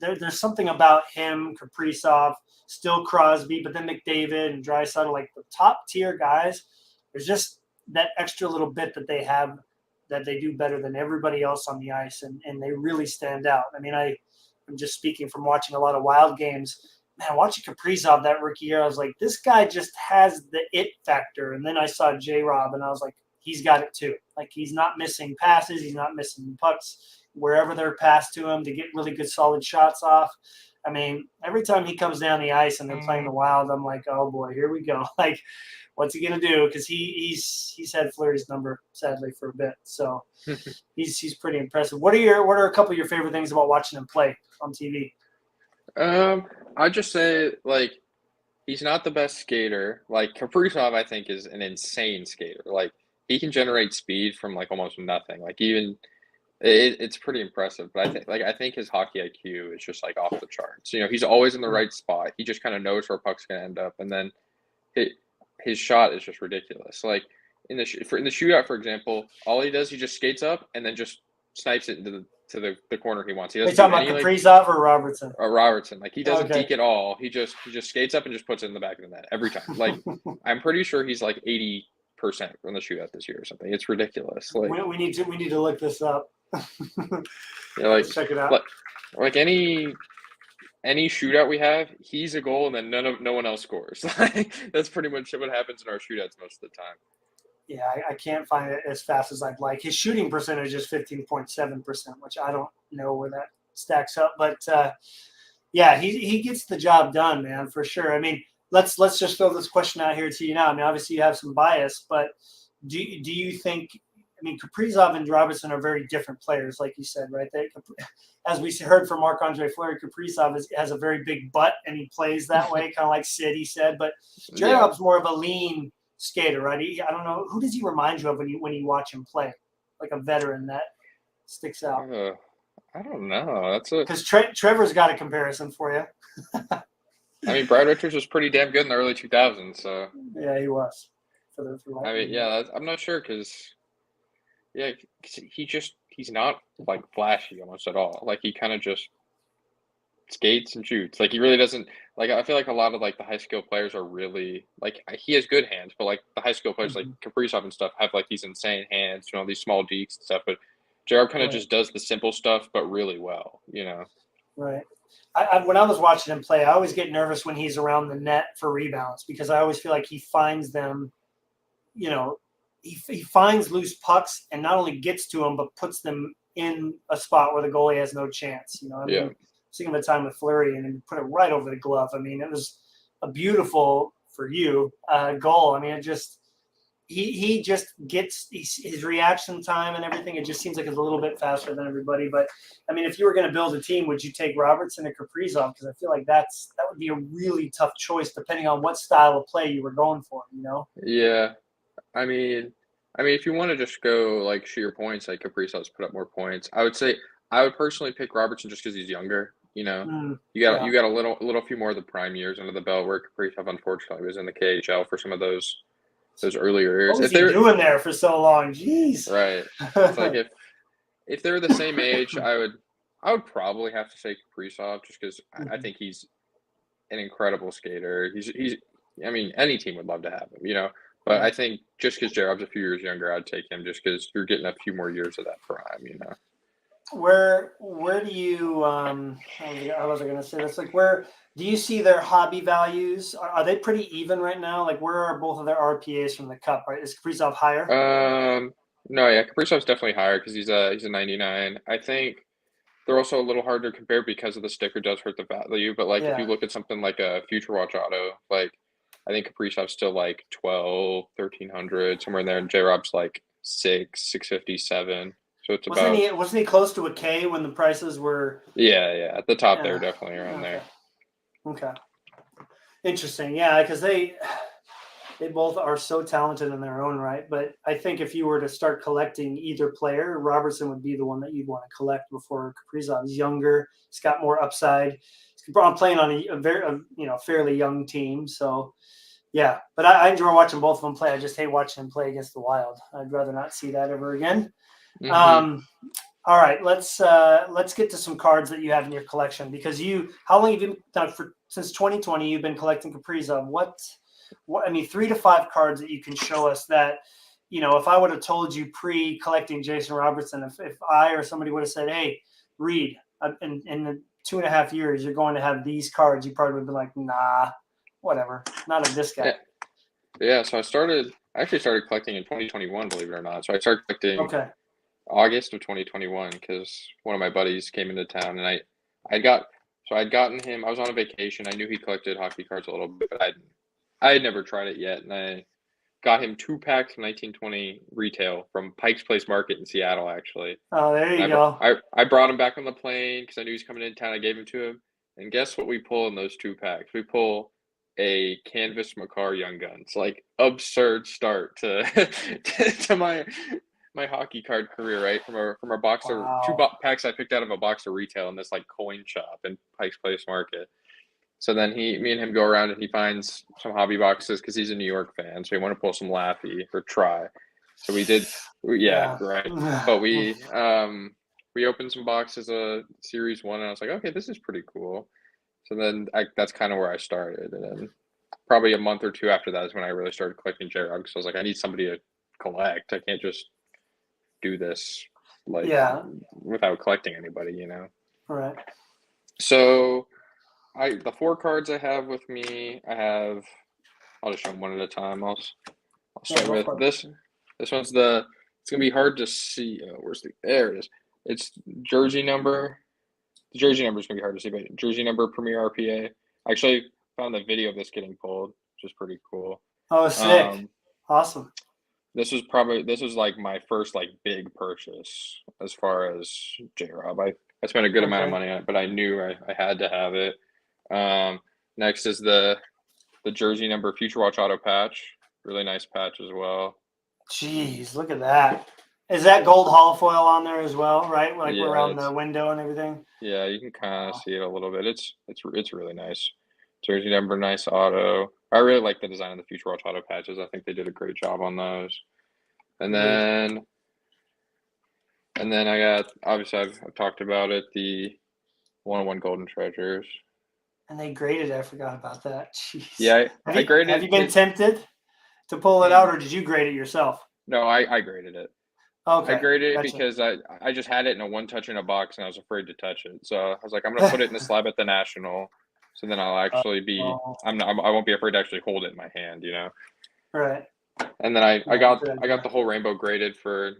There's something about him, Kaprizov, still Crosby, but then McDavid and Draisaitl, like the top tier guys. There's just that extra little bit that they have that they do better than everybody else on the ice, and they really stand out. I mean, I'm just speaking from watching a lot of Wild games. Man, watching Kaprizov that rookie year, I was like, this guy just has the it factor. And then I saw J. Rob, and I was like, he's got it too. Like he's not missing passes, he's not missing pucks wherever they're passed to him to get really good solid shots off. I mean, every time he comes down the ice and they're playing the Wild, I'm like, oh boy, here we go. Like, what's he gonna do? Because he's had Fleury's number sadly for a bit, so he's pretty impressive. What are a couple of your favorite things about watching him play on TV? I just say like he's not the best skater. Like Kaprizov, I think is an insane skater. Like he can generate speed from like almost nothing. Like It's pretty impressive, but I think his hockey IQ is just like off the charts. You know, he's always in the right spot. He just kind of knows where puck's gonna end up, and then his, his shot is just ridiculous. Like in the shootout, for example, all he does, he just skates up and then just snipes it into the corner he wants. He Are you doesn't do talking about any like Kaprizov or Robertson? Robertson. Like he doesn't Okay. deke at all. He just skates up and just puts it in the back of the net every time. Like I'm pretty sure he's like 80% from the shootout this year or something. It's ridiculous. Like We need to look this up. yeah, Let's check it out. like any shootout we have, he's a goal and then no one else scores. Like that's pretty much what happens in our shootouts most of the time. Yeah, I can't find it as fast as I'd like. His shooting percentage is 15.7%, which I don't know where that stacks up. But yeah, he gets the job done, man, for sure. I mean, let's just throw this question out here to you now. I mean, obviously you have some bias, but do you think? I mean, Kaprizov and Robertson are very different players, like you said, right? As we heard from Marc-Andre Fleury, Kaprizov has a very big butt, and he plays that way, kind of like Sid, he said. But Jarob's more of a lean skater, right? I don't know, who does he remind you of when you watch him play, like a veteran that sticks out? I don't know. That's a Because Trevor's got a comparison for you. I mean, Brad Richards was pretty damn good in the early 2000s. So Yeah, he was. I mean, yeah, I'm not sure because yeah, 'cause he's not like flashy almost at all. Like he kind of just skates and shoots. Like he really doesn't like. I feel like a lot of like the high school players are really like he has good hands, but like the high school players like Kaprizov and stuff have like these insane hands, you know, these small dekes and stuff. But Jared kind of just does the simple stuff, but really well, you know. Right. When I was watching him play, I always get nervous when he's around the net for rebounds because I always feel like he finds them, you know, he finds loose pucks and not only gets to them, but puts them in a spot where the goalie has no chance. You know, I mean, seeing the time with Fleury and he put it right over the glove. I mean, it was a beautiful for you goal. I mean, it just he just gets his reaction time and everything. It just seems like it's a little bit faster than everybody. But I mean, if you were going to build a team, would you take Robertson and Kaprizov? Because I feel like that would be a really tough choice depending on what style of play you were going for. You know? Yeah, I mean, if you want to just go like sheer points, like Kaprizov's put up more points. I would say I would personally pick Robertson just because he's younger. You know, you got a little few more of the prime years under the belt. Where Kaprizov unfortunately was in the KHL for some of those earlier years. What was he doing there for so long? Jeez. Right. It's like if they're the same age, I would probably have to say Kaprizov just because I think he's an incredible skater. He's I mean any team would love to have him, you know. But I think just because Jarob's a few years younger, I'd take him just because you're getting a few more years of that prime, you know. Where do you I wasn't gonna say this. Like where do you see their hobby values? Are they pretty even right now? Like where are both of their RPAs from the cup? Right? Is Kaprizov higher? No, yeah, Kaprizov's definitely higher because he's a 99. I think they're also a little harder to compare because of the sticker does hurt the value. But like if you look at something like a Future Watch Auto, like I think Kaprizov's still like 12, 1300, somewhere in there, and J Rob's like 657. So it's wasn't he close to a K when the prices were? Yeah, at the top there, definitely around there. Okay, interesting. Yeah, because they both are so talented in their own right. But I think if you were to start collecting either player, Robertson would be the one that you'd want to collect before Kaprizov. He's younger. He's got more upside. He's playing on a very fairly young team. So yeah, but I enjoy watching both of them play. I just hate watching them play against the Wild. I'd rather not see that ever again. All right, let's get to some cards that you have in your collection because how long have you been since 2020? You've been collecting Kaprizov. What I mean, 3 to 5 cards that you can show us that, you know, if I would have told you pre-collecting Jason Robertson, if I or somebody would have said, hey, Reid, in the 2.5 years you're going to have these cards, you probably would have been like, nah, whatever, not of this guy. Yeah. So I actually started collecting in 2021, believe it or not. So I started collecting August of 2021 because one of my buddies came into town and I'd gotten him. I was on a vacation. I knew he collected hockey cards a little bit, but I had never tried it yet, and I got him 2 packs of 1920 retail from Pike's Place Market in Seattle, actually. Oh, there you go. I brought him back on the plane because I knew he was coming into town. I gave him to him, and guess what we pull in those 2 packs? We pull a Canvas Makar Young Guns, like absurd start to to my my hockey card career, right? From a box of packs I picked out of a box of retail in this like coin shop in Pike's Place Market. So then me and him go around and he finds some hobby boxes because he's a New York fan, so he want to pull some Laffy or try. So yeah, right. But we opened some boxes of Series 1, and I was like, okay, this is pretty cool. So then that's kind of where I started, and then probably a month or two after that is when I really started collecting J-Rod because I was like, I need somebody to collect. I can't just do this like without collecting anybody, you know. Right. So the 4 cards I have with me, I'll just show them one at a time. I'll start with this. This one's it's gonna be hard to see. There it is. It's jersey number. The jersey number is gonna be hard to see, but jersey number Premier RPA. I actually found the video of this getting pulled, which is pretty cool. Oh, sick! Awesome. This was like my first like big purchase as far as J-Rob. I spent a good amount of money on it, but I knew I had to have it. Next is the jersey number Future Watch auto patch. Really nice patch as well. Jeez, look at that. Is that gold holofoil on there as well, right? Like around the window and everything? Yeah, you can kind of see it a little bit. It's really nice. Jersey number, nice auto. I really like the design of the Future Watch auto patches. I think they did a great job on those. And then I got, obviously I've talked about it, the 101 Golden Treasures. And they graded it. I forgot about that. Jeez. Yeah, I graded it. Have you been tempted to pull it out, or did you grade it yourself? No, I graded it. Okay. I graded it because I just had it in a one touch in a box and I was afraid to touch it. So I was like, I'm gonna put it in the slab at the National, so then I'll actually be I won't be afraid to actually hold it in my hand, you know. Right. And then I got the whole rainbow graded for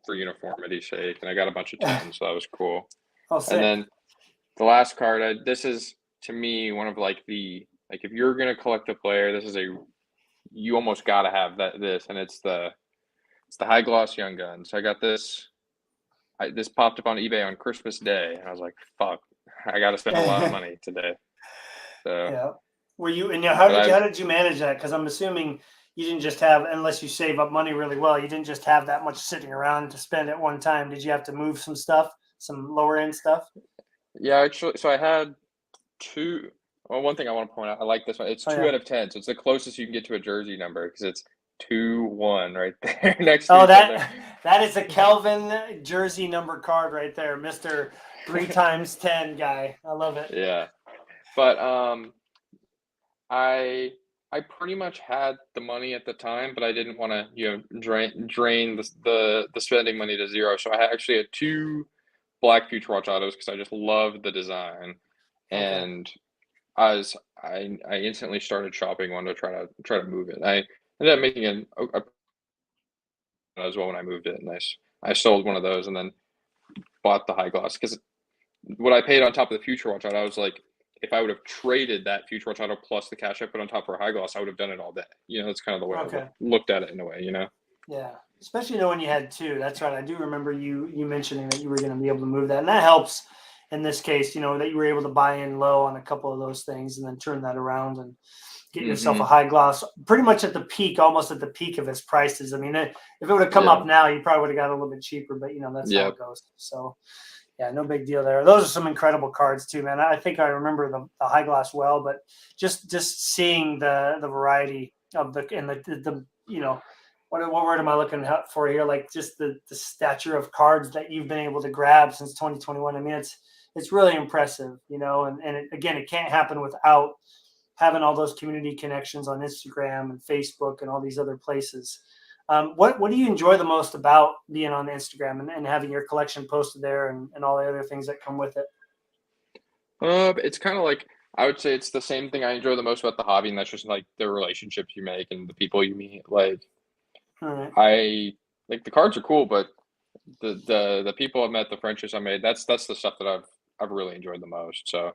uniformity's sake, and I got a bunch of 10s, so that was cool. Oh, sick. And then the last card, this is to me one of like if you're gonna collect a player, this is you almost gotta have this, and it's the high gloss Young Gun. So I got this. This popped up on eBay on Christmas Day, and I was like, "Fuck, I got to spend a lot of money today." So yeah. Were you? And how did you manage that? Because I'm assuming you didn't just have, unless you save up money really well, you didn't just have that much sitting around to spend at one time. Did you have to move some stuff, some lower end stuff? Yeah, actually. So I had 2. Well, one thing I want to point out, I like this one. It's 2 out of 10, so it's the closest you can get to a jersey number because it's 2-1 right there next to each other. That is a Kelvin jersey number card right there, Mr. 3x10 guy. I love it. Yeah. But I pretty much had the money at the time, but I didn't want to, drain the spending money to zero. So I actually had 2 black Future Watch autos because I just loved the design. And I instantly started shopping one to try to move it. I ended up making a as well when I moved it, and I sold one of those and then bought the high gloss because what I paid on top of the Future Watch auto, I was like, if I would have traded that Future Watch auto plus the cash I put on top for a high gloss, I would have done it all day. That's kind of the way I looked at it in a way, Yeah, especially knowing you had 2. That's right. I do remember you mentioning that you were going to be able to move that, and that helps in this case. That you were able to buy in low on a couple of those things and then turn that around and get yourself a high gloss, pretty much at the peak, almost at the peak of its prices. I mean, if it would have come up now, you probably would have got a little bit cheaper, but that's how it goes. So yeah, no big deal there. Those are some incredible cards too, man. I think I remember the high gloss well, but just seeing the variety of the what word am I looking for here? Like just the stature of cards that you've been able to grab since 2021. I mean, it's really impressive, and again, it can't happen without having all those community connections on Instagram and Facebook and all these other places. What do you enjoy the most about being on Instagram and having your collection posted there and all the other things that come with it? It's kind of like, I would say it's the same thing I enjoy the most about the hobby, and that's just like the relationships you make and the people you meet. Like, I like the cards are cool, but the people I've met, the friendships I made, that's the stuff that I've really enjoyed the most. So,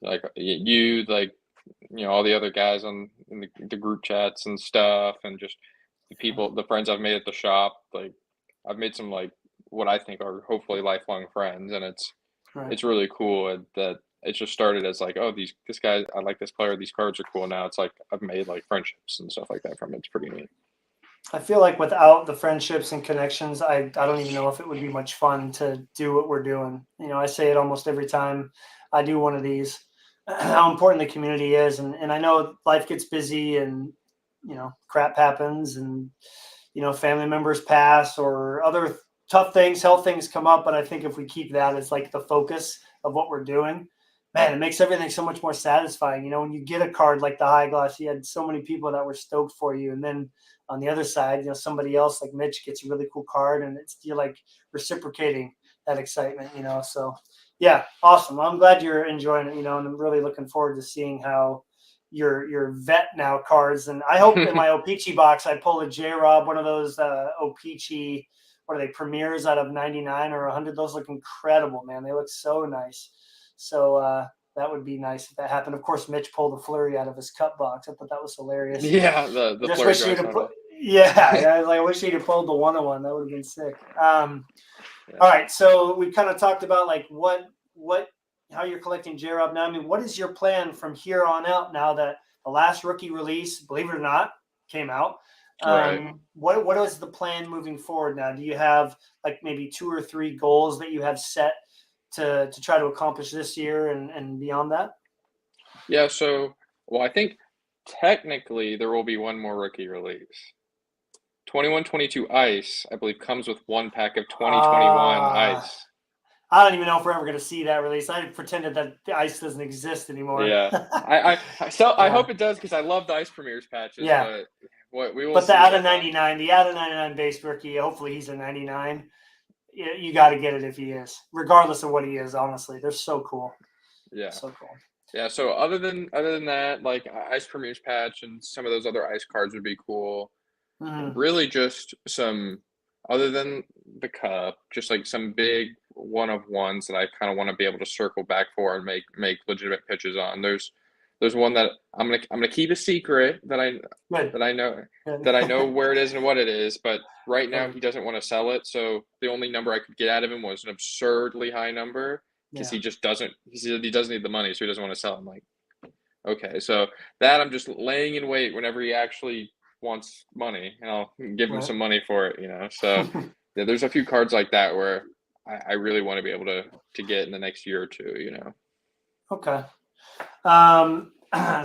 like you, like all the other guys in the group chats and stuff, and just the friends I've made at the shop. Like, I've made some like what I think are hopefully lifelong friends, and it's really cool that it just started as like, oh, this guy, I like this player, these cards are cool. Now it's like I've made like friendships and stuff like that from it. It's pretty neat. I feel like without the friendships and connections, I don't even know if it would be much fun to do what we're doing. I say it almost every time I do one of these, how important the community is. And I know life gets busy and, crap happens and, family members pass or other tough things, health things come up. But I think if we keep that as like the focus of what we're doing, man, it makes everything so much more satisfying. When you get a card like the high gloss, you had so many people that were stoked for you. And then on the other side, somebody else like Mitch gets a really cool card and you're like reciprocating that excitement, So yeah, awesome. I'm glad you're enjoying it, and I'm really looking forward to seeing how your vet now cards. And I hope in my O-Pee-Chee box I pull a J-Rob, one of those O-Pee-Chee, what are they, premieres out of 99 or 100. Those look incredible, man. They look so nice. So that would be nice if that happened. Of course, Mitch pulled the Flurry out of his cup box. I thought that was hilarious. Yeah, the Just Flurry wish you'd have dry. yeah, I wish he'd have pulled the 101. That would have been sick. All right, so we kind of talked about like how you're collecting J-Rob now. I mean, what is your plan from here on out now that the last rookie release, believe it or not, came out? Right. What is the plan moving forward now? Do you have like maybe 2 or 3 goals that you have set to try to accomplish this year and beyond that? Yeah, so well, I think technically there will be one more rookie release. 21-22 Ice, I believe, comes with one pack of 2021 Ah, Ice. I don't even know if we're ever going to see that release. I pretended that the ice doesn't exist anymore. Yeah, I Yeah, hope it does because I love the Ice Premieres patches, yeah. but what we will But the see out of with 99, the out of 99 base rookie, hopefully he's a 99. You got to get it if he is, regardless of what he is. Honestly, they're so cool, yeah. so cool. Yeah, so other than that, like Ice Premieres patch and some of those other Ice cards would be cool. And Mm-hmm. really just some other than the cup, just like some big one of ones that I kind of want to be able to circle back for and make legitimate pitches on. There's one that I'm gonna keep a secret Good, that I know good. that I know where it is and what it is, but right now Good. he doesn't want to sell it, so the only number I could get out of him was an absurdly high number because Yeah, he said he doesn't need the money, so he doesn't want to sell. I'm like, okay, so that I'm just laying in wait whenever he actually wants money, and I'll give him right. some money for it, So yeah, there's a few cards like that where I really want to be able to get in the next year or two. Okay. Um,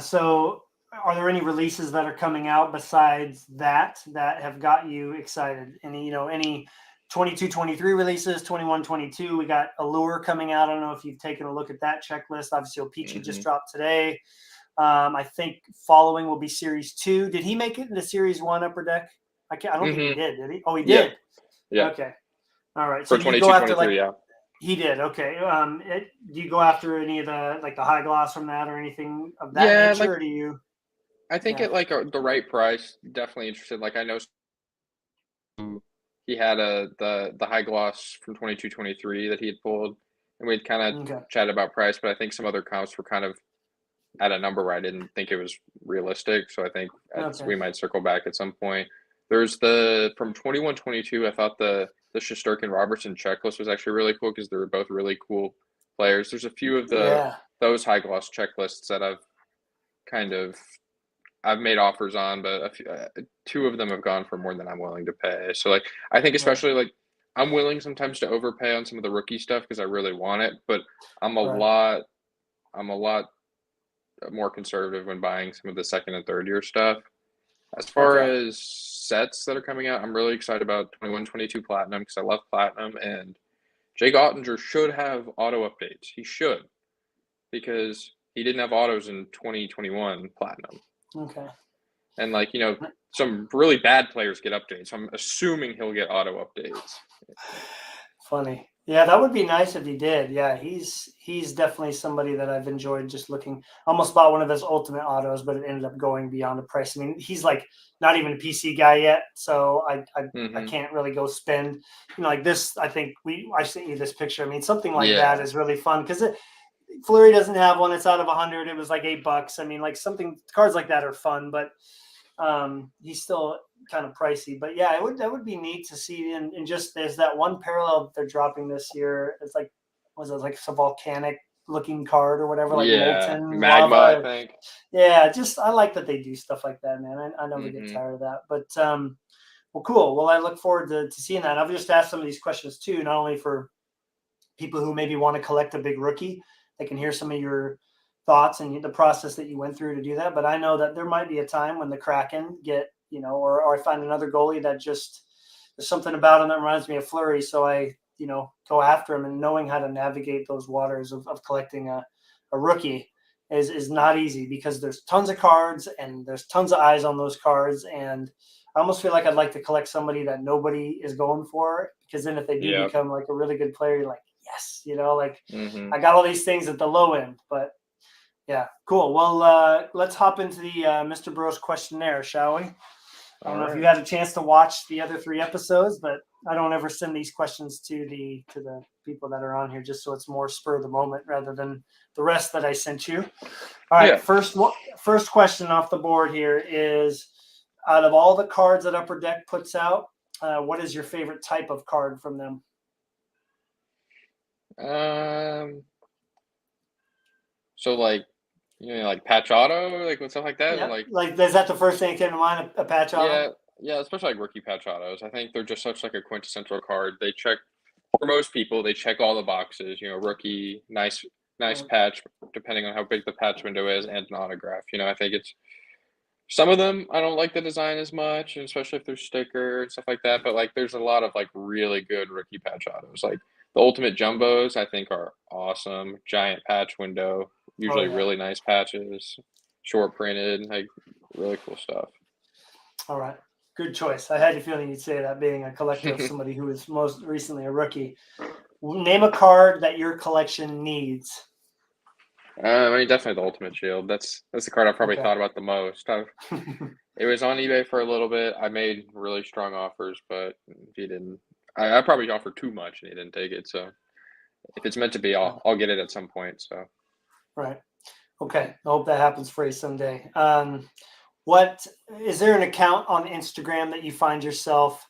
so are there any releases that are coming out besides that have got you excited? Any 22-23 releases, 21-22? We got Allure coming out. I don't know if you've taken a look at that checklist. Obviously, O-Pee-Chee just Hmm. dropped today. I think following will be Series 2. Did he make it into Series 1 Upper Deck? I don't think he Hmm. did he? Oh, he Yeah, did. yeah. Okay. All right. So For do you go twenty-two, after 23, like yeah. he did? Okay. Do you go after any of the like the high gloss from that or anything of that Yeah, nature, like or do you? I think Yeah. at like the right price, definitely interested. Like I know he had the high gloss from 22-23 that he had pulled, and we'd kind of Okay. chatted about price, but I think some other comps were kind of at a number where I didn't think it was realistic. So I think Okay. we might circle back at some point. There's the from 21-22. I thought the Shesterkin Robertson checklist was actually really cool because they were both really cool players. There's a few of Yeah. those high gloss checklists that kind of I've made offers on, but two of them have gone for more than I'm willing to pay. So like I think Right. especially like I'm willing sometimes to overpay on some of the rookie stuff because I really want it, but I'm a Right. lot I'm a lot more conservative when buying some of the second and third year stuff. As far Okay. as sets that are coming out, I'm really excited about 21-22 Platinum because I love Platinum, and Jake Ottinger should have auto updates. He should because he didn't have autos in 2021 Platinum. Okay. And some really bad players get updates. So I'm assuming he'll get auto updates. Funny. Yeah, that would be nice if he did. Yeah, he's definitely somebody that I've enjoyed just looking. Almost bought one of his ultimate autos, but it ended up going beyond the price. I mean, he's like not even a PC guy yet, so I Hmm. can't really go spend. Like this. I think I sent you this picture. I mean, something like that Yeah. is really fun because Fleury doesn't have one. It's out of 100. It was like $8. I mean, like cards like that are fun, but he's still kind of pricey. But yeah, that would be neat to see. And just there's that one parallel that they're dropping this year. It's like was it like some volcanic looking card or whatever, like Yeah. molten Magma, I lava. think. Yeah, just I like that they do stuff like that, man. I never get Hmm. tired of that. But Well, cool. Well, I look forward to seeing that. I've just asked some of these questions too, not only for people who maybe want to collect a big rookie. They can hear some of your thoughts and the process that you went through to do that. But I know that there might be a time when the Kraken get, or I find another goalie that just there's something about him that reminds me of Fleury. So I, go after him, and knowing how to navigate those waters of collecting a rookie is not easy, because there's tons of cards and there's tons of eyes on those cards. And I almost feel like I'd like to collect somebody that nobody is going for, because then if they do Yeah. become like a really good player, you're like, yes, like Mm-hmm. I got all these things at the low end. But yeah, cool. Well, let's hop into the Mr. Bros questionnaire, shall we? I don't know if you had a chance to watch the other 3 episodes, but I don't ever send these questions to the people that are on here, just so it's more spur of the moment rather than the rest that I sent you. All right, Yeah. first question off the board here is, out of all the cards that Upper Deck puts out, what is your favorite type of card from them? So like, like patch auto, like with stuff like that, Yeah, like is that the first thing that came to mind? A patch auto? yeah, especially like rookie patch autos. I think they're just such like a quintessential card. They check for most people. They check all the boxes. Rookie, nice Right. patch, depending on how big the patch window is, and an autograph. I think it's some of them. I don't like the design as much, and especially if they're sticker and stuff like that. But like, there's a lot of like really good rookie patch autos. Like the ultimate jumbos, I think are awesome. Giant patch window, usually yeah. really nice patches, short printed, like really cool stuff. All right. Good choice. I had a feeling you'd say that, being a collector of somebody who was most recently a rookie. Name a card that your collection needs. I mean, definitely the Ultimate Shield. That's the card I probably Okay. thought about the most. It was on eBay for a little bit. I made really strong offers, but he didn't. I probably offered too much, and he didn't take it. So if it's meant to be, I'll get it at some point. So Right. Okay. I hope that happens for you someday. What is there an account on Instagram that you find yourself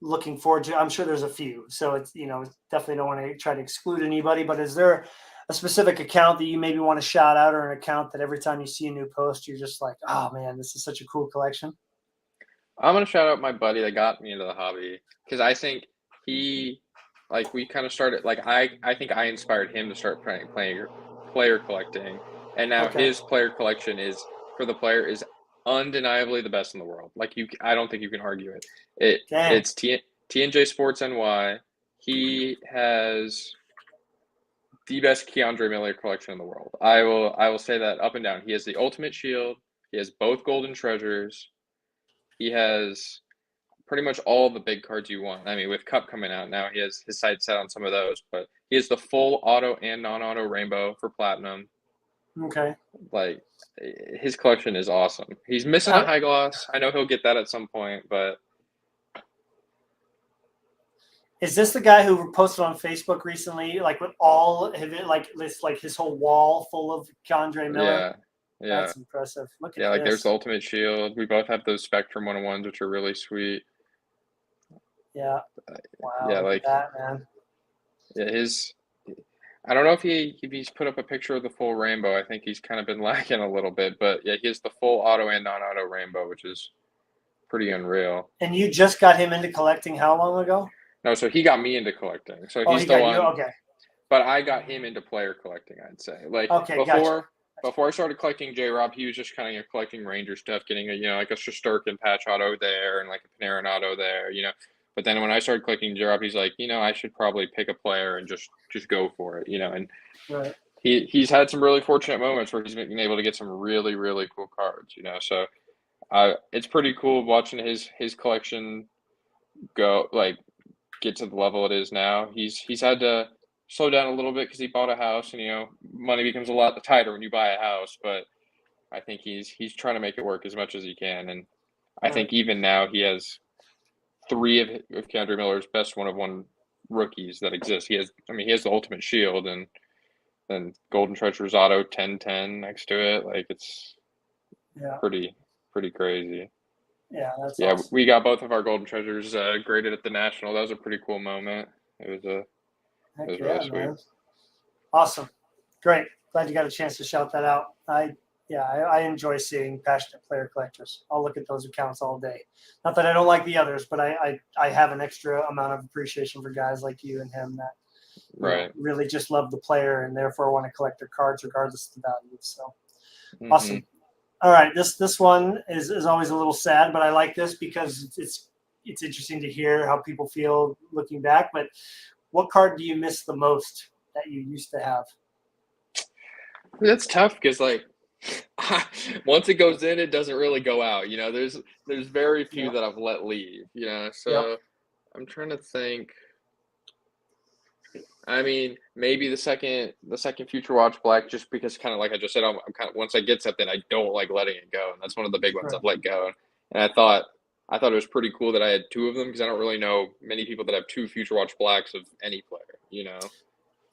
looking forward to? I'm sure there's a few, so it's definitely don't want to try to exclude anybody, but is there a specific account that you maybe want to shout out, or an account that every time you see a new post, you're just like, oh man, this is such a cool collection? I'm gonna shout out my buddy that got me into the hobby, because I think he, like, we kind of started, like, I think I inspired him to start player collecting, and now Okay. his player collection for the player is undeniably the best in the world. Like, I don't think you can argue it. Dang. It's TNJ Sports NY. He has the best Keandre Miller collection in the world. I will say that up and down. He has the Ultimate Shield. He has both Golden Treasures. He has pretty much all the big cards you want. I mean, with Cup coming out now, he has his sights set on some of those, but he has the full auto and non-auto rainbow for platinum. Okay. Like, his collection is awesome. He's missing a high gloss. I know he'll get that at some point, but Is this the guy who posted on Facebook recently, like with all of it, like this, like his whole wall full of Keandre Miller? yeah, That's impressive. Look at yeah. Like, there's this. the Ultimate Shield. We both have those Spectrum 101s, which are really sweet. Yeah. Wow. Yeah, Look like at that, man. yeah, I don't know if he's put up a picture of the full rainbow. I think he's kind of been lacking a little bit, but yeah, he has the full auto and non-auto rainbow, which is pretty unreal. And you just got him into collecting how long ago? No, so he got me into collecting. So Oh, he's he the got you. one, Okay. but I got him into player collecting, I'd say. Like, Okay, gotcha. before I started collecting J-Rob, he was just kind of collecting Ranger stuff, getting like a Shesterkin patch auto there and like a Panarin auto there. But then when I started collecting J-Rob, he's like, I should probably pick a player and just go for it, and Right. he's had some really fortunate moments where he's been able to get some really, really cool cards, so it's pretty cool watching his collection go, like, get to the level it is now. He's had to slow down a little bit because he bought a house, and money becomes a lot tighter when you buy a house, but I think he's trying to make it work as much as he can, and I think even now he has 3 of Keandre Miller's best one-of-one rookies that exist. He has the Ultimate Shield, and then Golden Treasures auto 10-10 next to it. Like, it's pretty crazy. Yeah, that's Yeah, awesome. we got both of our Golden Treasures graded at the National. That was a pretty cool moment. It was really sweet. Man. Awesome. Great. Glad you got a chance to shout that out. I Yeah, I enjoy seeing passionate player collectors. I'll look at those accounts all day. Not that I don't like the others, but I have an extra amount of appreciation for guys like you and him that Right. really just love the player and therefore want to collect their cards regardless of the value. So Mm-hmm. awesome. All right, this one is always a little sad, but I like this because it's interesting to hear how people feel looking back. But what card do you miss the most that you used to have? That's tough because like once it goes in, it doesn't really go out. There's very few Yeah. that I've let leave. Yep. So I'm trying to think. I mean, maybe the second Future Watch Black, just because kind of like I just said, I'm kind of once I get something, I don't like letting it go, and that's one of the big ones Right. I've let go. And I thought it was pretty cool that I had two of them because I don't really know many people that have two Future Watch Blacks of any player.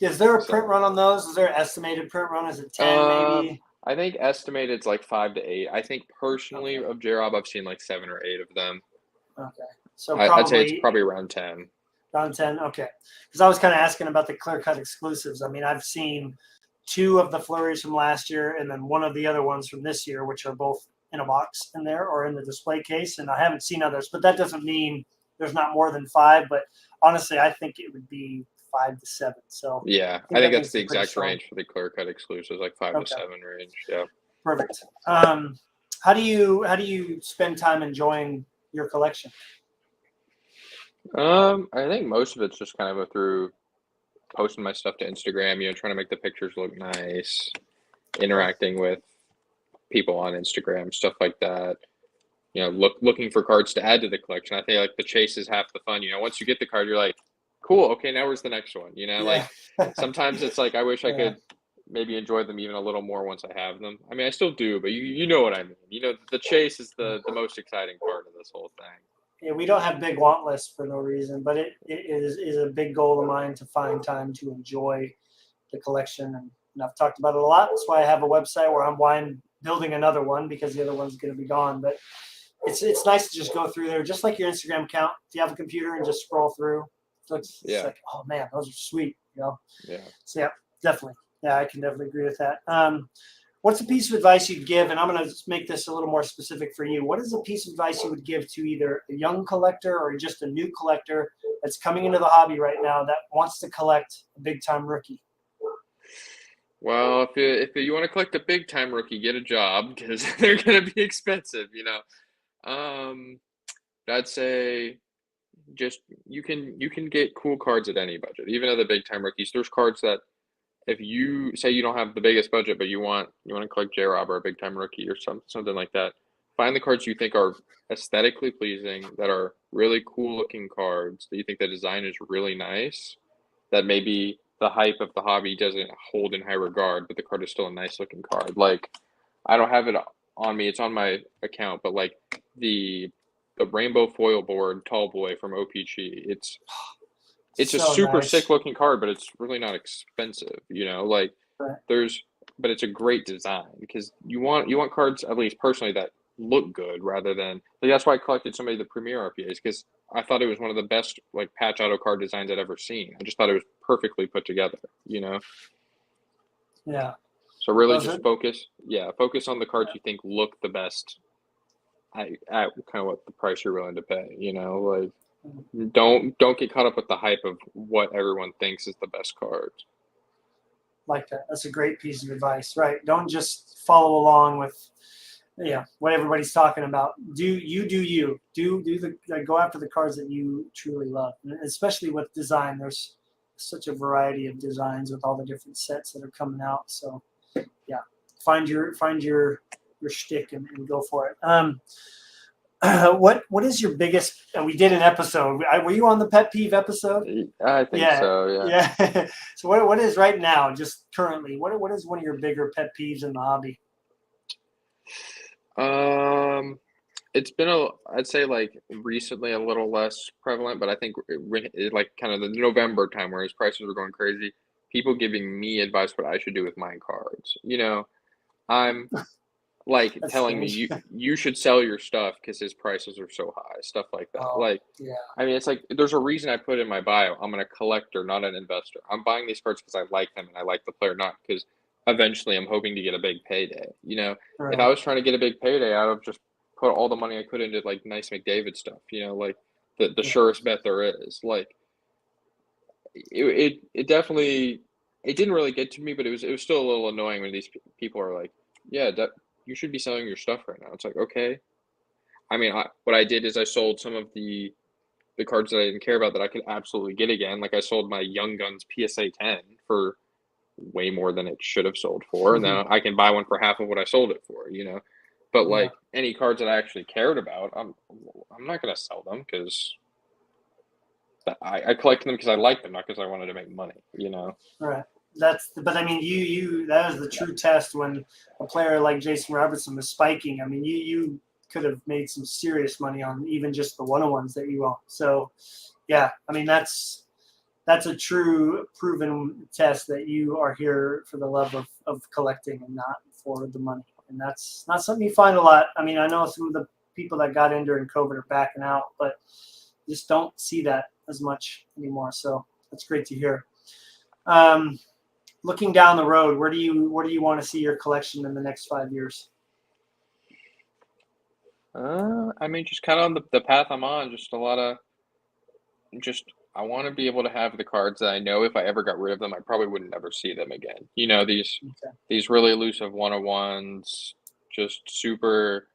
Is there a print So, run on those? Is there an estimated print run? Is it 10 um, maybe? I think estimated it's like 5 to 8. I think personally Okay. of J-Rob, I've seen like 7 or 8 of them. Okay. So I'd say it's probably probably around 10. around 10. Okay. Because I was kind of asking about the clear cut exclusives. I mean, I've seen two of the flurries from last year and then one of the other ones from this year, which are both in a box in there or in the display case. And I haven't seen others, but that doesn't mean there's not more than five. But honestly, I think it would be 5 to 7. So Yeah, I I think think that that's makes the it pretty exact strong. range for the clear cut exclusives, like 5 to Okay. 7 range. Yeah. Perfect. How do you spend time enjoying your collection? I think most of it's just kind of through posting my stuff to Instagram, trying to make the pictures look nice, Sure. interacting with people on Instagram, stuff like that. Looking for cards to add to the collection. I think like the chase is half the fun. Once you get the card, you're like, cool, okay, now where's the next one? Like Yeah. sometimes it's like I wish I Yeah. could maybe enjoy them even a little more once I have them. I mean, I still do, but you know what I mean. The chase is the most exciting part of this whole thing. Yeah, we don't have big want lists for no reason, but it is a big goal of mine to find time to enjoy the collection. And I've talked about it a lot. That's why I have a website why I'm building another one because the other one's going to be gone. But it's nice to just go through there, just like your Instagram account. If you have a computer and just scroll through, it's Yeah, like, oh man, those are sweet. yeah. So yeah, definitely. Yeah, I can definitely agree with that. What's a piece of advice you'd give? And I'm going to make this a little more specific for you. What is a piece of advice you would give to either a young collector or just a new collector that's coming into the hobby right now that wants to collect a big time rookie? Well, if you want to collect a big time rookie, get a job because they're gonna be expensive. Um, I'd say just you can get cool cards at any budget, even at the big time rookies. There's cards that if you say you don't have the biggest budget, but you want to collect J Rob or a big time rookie or something like that, find the cards you think are aesthetically pleasing, that are really cool looking cards, that you think the design is really nice, that maybe the hype of the hobby doesn't hold in high regard, but the card is still a nice looking card. Like I don't have it on me; it's on my account, but like the the rainbow foil board tall boy from OPG, it's a So super sick nice. looking card, but it's really not expensive. Like Right. there's, but it's a great design because you want cards, at least personally, that look good rather than like that's why I collected so many of the Premier RPAs because I thought it was one of the best like patch auto card designs I'd ever seen. I just thought it was perfectly put together. Yeah. So really Those are just focus on the cards you think look the best at kind of what the price you're willing to pay. Like don't get caught up with the hype of what everyone thinks is the best cards. like that. That's a great piece of advice. Right. Don't just follow along with what everybody's talking about. Do the go after the cards that you truly love, and especially with design. There's such a variety of designs with all the different sets that are coming out. So yeah, find your shtick and go for it. What is your biggest? We did an episode. Were you on the pet peeve episode? I think Yeah, so, yeah. yeah. So what is right now, just currently? What is one of your bigger pet peeves in the hobby? Um, it's been I'd say like recently a little less prevalent, but I think like kind of the November time where his prices were going crazy, people giving me advice what I should do with my cards. I'm like That's telling me strange. you should sell your stuff because his prices are so high, stuff like that. Oh Like, yeah, I mean, it's like there's a reason I put in my bio. I'm a collector, not an investor. I'm buying these cards because I like them and I like the player, not because eventually I'm hoping to get a big payday. If I Right. was trying to get a big payday, I would have just put all the money I could into like nice McDavid stuff, like the Yeah. surest bet there is. Like it definitely it didn't really get to me, but it was still a little annoying when these people are like, yeah, you should be selling your stuff right now. It's like, okay. I mean, what I did is I sold some of the cards that I didn't care about that I could absolutely get again. Like I sold my Young Guns PSA 10 for way more than it should have sold for. And now I can buy one for half of what I sold it for. But Yeah. like any cards that I actually cared about, I'm not gonna sell them because I collected them because I liked them, not because I wanted to make money. Right. But I mean, that is the true test when a player like Jason Robertson was spiking. I mean, you could have made some serious money on even just the one-on-ones that you own. So, yeah, I mean, that's a true proven test that you are here for the love of collecting and not for the money. And that's not something you find a lot. I mean, I know some of the people that got in during COVID are backing out, but just don't see that as much anymore. So that's great to hear. Um, Looking down the road, where do you want to see your collection in the next 5 years? I mean, just kind of on the path I'm on, just a lot of just I want to be able to have the cards that I know if I ever got rid of them, I probably would never see them again. Okay. These really elusive one-on-ones, just super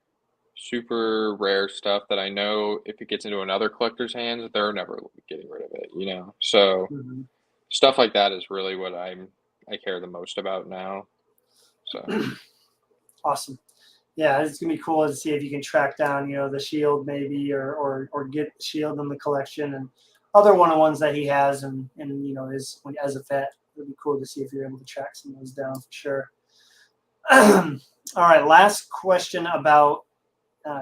rare stuff that I know if it gets into another collector's hands, they're never getting rid of it. So Mm-hmm. stuff like that is really what I care the most about now. So Awesome. Yeah, it's gonna be cool to see if you can track down, the shield maybe, or get the shield in the collection and other one-on-ones that he has, and is as a vet. It'd be cool to see if you're able to track some of those down for sure. All right, last question about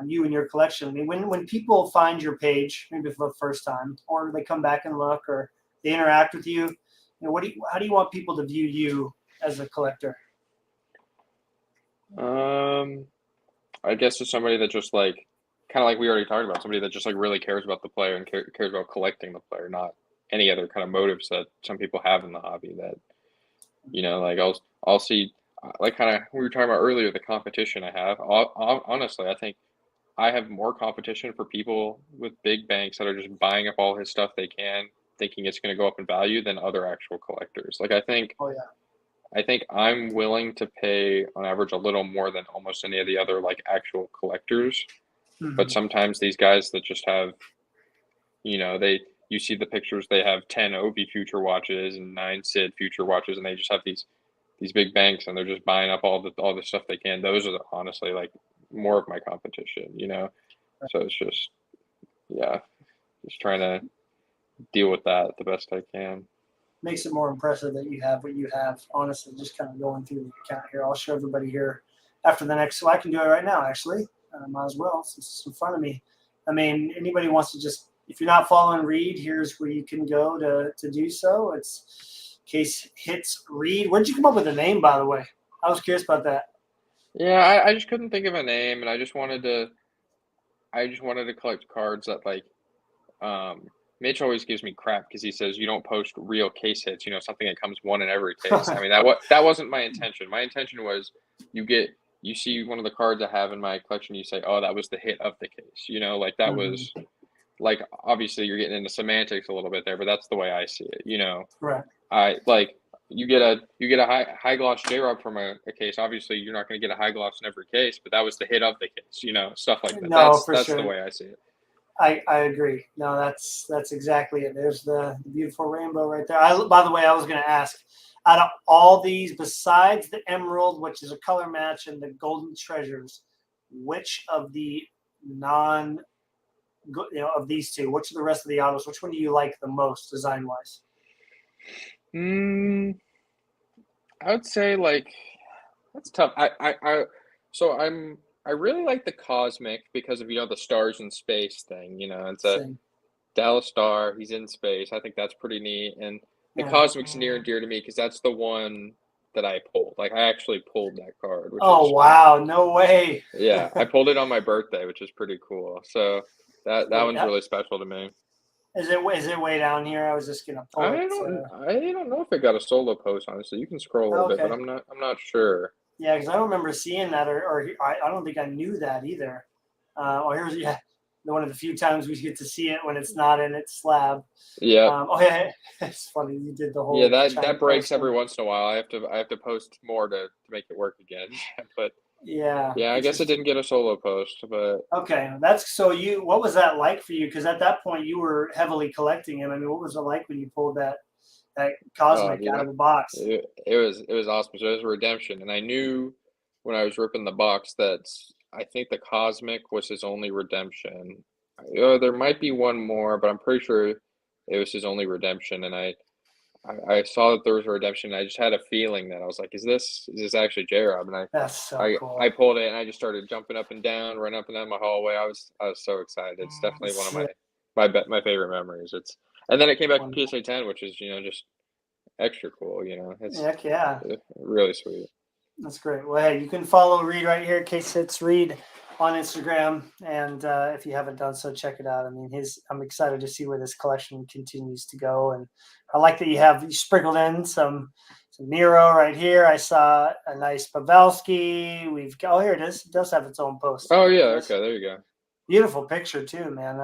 you and your collection. I mean, when people find your page, maybe for the first time, or they come back and look, or they interact with you, how do you want people to view you as a collector? um I guess it's somebody that just like kind of like we already talked about, somebody that just like really cares about the player and cares about collecting the player, not any other kind of motives that some people have in the hobby that like I'll see like kind of we were talking about earlier the competition I have. Honestly, I think I have more competition for people with big banks that are just buying up all his stuff they can, thinking it's going to go up in value than other actual collectors. Like Oh yeah. I think I'm willing to pay on average a little more than almost any of the other like actual collectors. But Hmm. sometimes these guys that just have, they you see the pictures, they have 10 Ovi future watches and 9 Sid future watches, and they just have these big banks and they're just buying up all the stuff they can. Those are honestly like more of my competition. So it's just yeah, just trying to deal with that the best I can. Makes it more impressive that you have what you have. Honestly, just kind of going through the account here. I'll show everybody here after the next. So I can do it right now, actually. Might as well, since it's in front of me. I mean, anybody wants to just, if you're not following Reid, here's where you can go to do so. It's Case Hits Reid. Where'd you come up with the name, by the way? I was curious about that. Yeah, I just couldn't think of a name, and I just wanted to collect cards that like Mitch always gives me crap because he says you don't post real case hits, something that comes one in every case. I mean that wasn't my intention. My intention was you see one of the cards I have in my collection, you say, oh, that was the hit of the case. Like that was Hmm. like obviously you're getting into semantics a little bit there, but that's the way I see it. Right. I like you get a high gloss J Rob from a case. Obviously you're not gonna get a high gloss in every case, but that was the hit of the case, stuff like that. No, for That's the sure. way I see it. I agree. No, that's exactly it. There's the beautiful rainbow right there. By the way, I was going to ask, out of all these, besides the emerald, which is a color match, and the golden treasures, which of the non, of these two, which of the rest of the autos, which one do you like the most design wise? Mm, I would say like that's tough. So I really like the cosmic because of the stars in space thing. It's a Same. Dallas star. He's in space. I think that's pretty neat. And the Yeah. cosmic's near and dear to me because that's the one that I pulled. Like I actually pulled that card, which Oh is wow! No way. yeah. I pulled it on my birthday, which is pretty cool. So that Wait, one's really special to me. Is it way down here? I was just gonna pull it. I don't know if it got a solo post, honestly. You can scroll a little bit, but Okay. I'm not sure. Yeah, because I don't remember seeing that, or I don't think I knew that either. Here's one of the few times we get to see it when it's not in its slab. Yeah. Yeah, it's funny you did the Yeah, whole that breaks posting. every once in a while. I have to post more to make it work again. But Yeah, yeah, I guess it didn't get a solo post, but okay, that's so you. What was that like for you? Because at that point you were heavily collecting him. I mean, what was it like when you pulled that cosmic you out know, of the box? it was awesome. So it was a redemption, and I knew when I was ripping the box that I think the cosmic was his only redemption. There might be one more, but I'm pretty sure it was his only redemption. And I saw that there was a redemption. And I just had a feeling that I was like, is this actually J-Rob? And That's so I cool. pulled it and I just started jumping up and down, running up and down my hallway. I was so excited. It's definitely one of Sick. my favorite memories. And then it came back to Wonderful. PSA 10, which is just extra cool. It's Heck yeah. really sweet. That's great. Well, hey, you can follow Reid right here, K6 Reid on Instagram, and if you haven't done so, check it out. I mean, I'm excited to see where this collection continues to go, and I like that you sprinkled in some Miro right here. I saw a nice Pavelski. Here it is. It does have its own post. Oh yeah, Nice. okay, there you go. Beautiful picture too, man.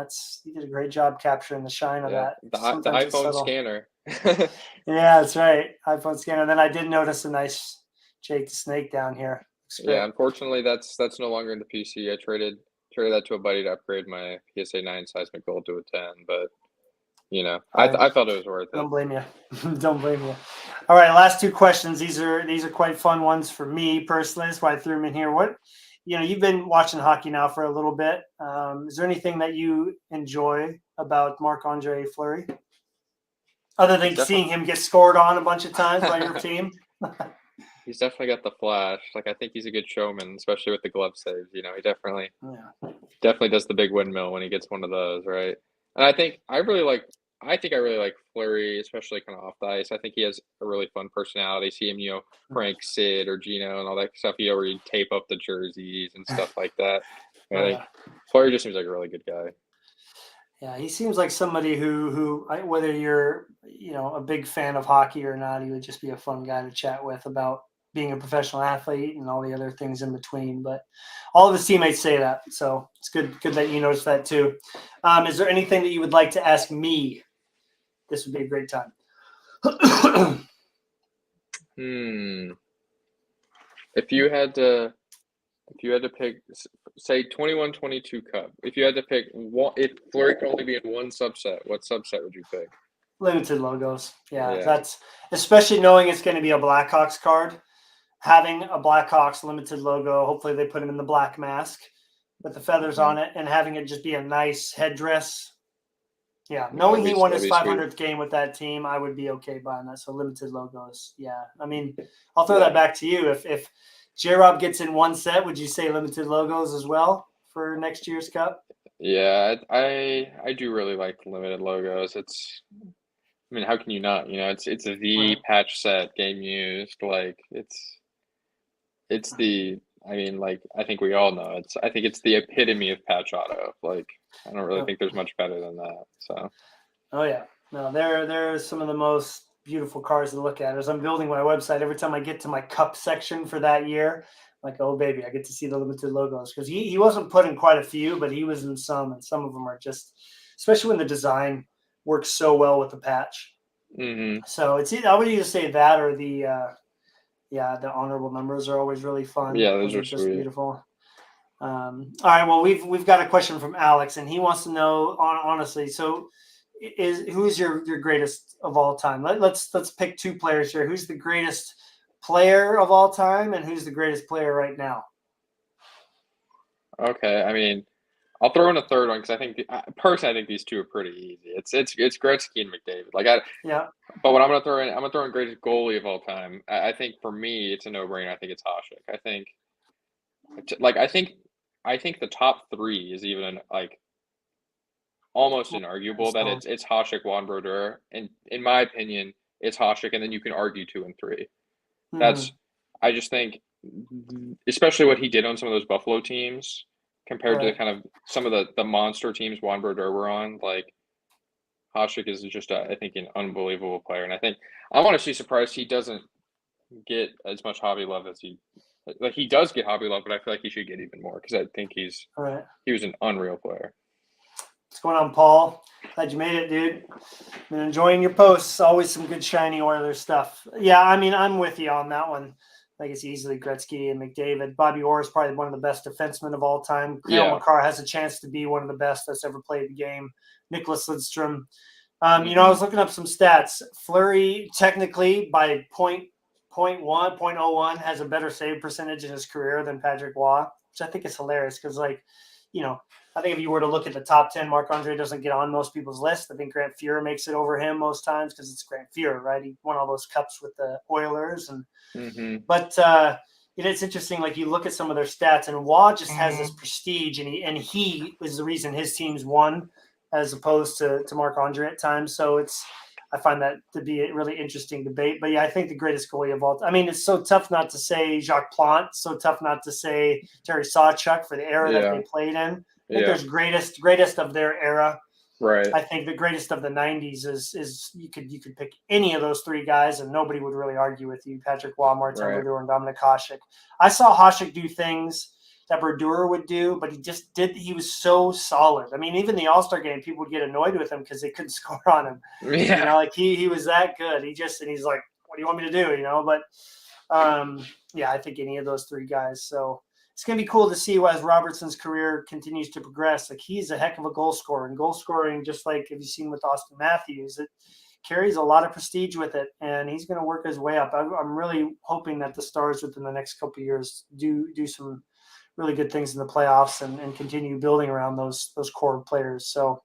You did a great job capturing the shine of Yeah, that. the Sometimes it's iPhone subtle. scanner. Yeah, that's right. iPhone scanner. Then I did notice a nice Jake the Snake down here. Looks Yeah, great. unfortunately, that's no longer in the PC. I traded that to a buddy to upgrade my PSA 9 seismic gold to a 10, but I I felt it was worth it. don't blame you. Don't blame you. All right, last two questions. These are quite fun ones for me personally. That's why I threw them in here. You've been watching hockey now for a little bit. Is there anything that you enjoy about Marc-Andre Fleury, other He's than seeing definitely him get scored on a bunch of times by your team? he's definitely got the flash. Like I think he's a good showman, especially with the glove saves. He Yeah. definitely does the big windmill when he gets one of those, right? And I think I really like Flurry, especially kind of off the ice. I think he has a really fun personality. See him, prank Sid or Gino and all that stuff. Where he'd tape up the jerseys and stuff like that. And Oh I think yeah. Flurry just seems like a really good guy. Yeah, he seems like somebody whether you're a big fan of hockey or not, he would just be a fun guy to chat with about being a professional athlete and all the other things in between. But all of his teammates say that, so it's good that you noticed that too. Is there anything that you would like to ask me? This would be a great time. If you had to pick, say 21-22 Cup, if you had to pick one, if Flurry could only be in one subset, what subset would you pick? Limited logos, yeah. Yeah. That's especially knowing it's going to be a Blackhawks card. Having a Blackhawks limited logo, hopefully they put him in the black mask with the feathers Mhm. on it, and having it just be a nice headdress. Yeah, knowing he won That'd his be sweet. 500th game with that team, I would be okay buying that. So limited logos, yeah. I mean, I'll throw Yeah. that back to you. If J-Rob gets in one set, would you say limited logos as well for next year's Cup? Yeah, I do really like limited logos. I mean, how can you not? It's a V Right. patch set game used. Like it's the I mean, like I think we all know I think it's the epitome of patch auto. Like I don't really Oh, think there's much better than that. So oh yeah. No, they're some of the most beautiful cars to look at. As I'm building my website, every time I get to my Cup section for that year, I'm like, oh baby, I get to see the limited logos because he wasn't put in quite a few, but he was in some, and some of them are just, especially when the design works so well with the patch. hmm So I would either say that or the honorable numbers are always really fun. Yeah, those Those are are just sweet. beautiful. All right, well we've got a question from Alex, and he wants to know honestly. So, who's your greatest of all time? Let's pick two players here. Who's the greatest player of all time, and who's the greatest player right now? Okay, I mean, I'll throw in a third one because personally I think these two are pretty easy. It's Gretzky and McDavid. Yeah. But what I'm gonna throw in greatest goalie of all time. I think for me it's a no-brainer. I think it's Hasek. I think the top three is even like almost inarguable that Stone. it's Hasek, Juan Brodeur, and in my opinion, it's Hasek, and then you can argue two and three. Hmm. That's I just think, especially what he did on some of those Buffalo teams compared to Right. kind of some of the monster teams Juan Brodeur were on. Like Hasek is just, I think, an unbelievable player, and I think I'm honestly surprised he doesn't get as much hobby love as he does get hobby love, but I feel like he should get even more because I think All right. he was an unreal player. What's going on, Paul? Glad you made it, dude. Been enjoying your posts. Always some good shiny Oilers stuff. Yeah, I mean, I'm with you on that one. I think it's easily Gretzky and McDavid. Bobby Orr is probably one of the best defensemen of all time. Cale Makar has a chance to be one of the best that's ever played the game. Nicholas Lidstrom. You know, I was looking up some stats. Fleury, technically, by .1, .01, has a better save percentage in his career than Patrick Waugh, which I think is hilarious because, like, you know, I think if you were to look at the top 10, Marc-Andre doesn't get on most people's list. I think Grant Fuhrer makes it over him most times because it's Grant Fuhrer, right? He won all those cups with the Oilers. But it's interesting. Like, you look at some of their stats, and Waugh just has this prestige, and he was the reason his teams won as opposed to Marc-Andre at times. So I find that to be a really interesting debate. But, yeah, I think the greatest goalie of all time. I mean, it's so tough not to say Jacques Plante, so tough not to say Terry Sawchuk for the era that they played in. I think there's greatest of their era. Right. I think the greatest of the 90s is you could pick any of those three guys and nobody would really argue with you. Patrick Waugh, Martin Brodeur, and Dominic Hasek. I saw Hasek do things that Brodeur would do, but he was so solid. I mean, even the All-Star game, people would get annoyed with him because they couldn't score on him. Yeah. You know, like he was that good. And he's like, what do you want me to do? You know, but I think any of those three guys. So it's going to be cool to see as Robertson's career continues to progress. Like, he's a heck of a goal scorer, and goal scoring, just like have you seen with Austin Matthews, it carries a lot of prestige with it, and he's going to work his way up. I'm really hoping that the Stars within the next couple of years do some really good things in the playoffs and continue building around those core players. So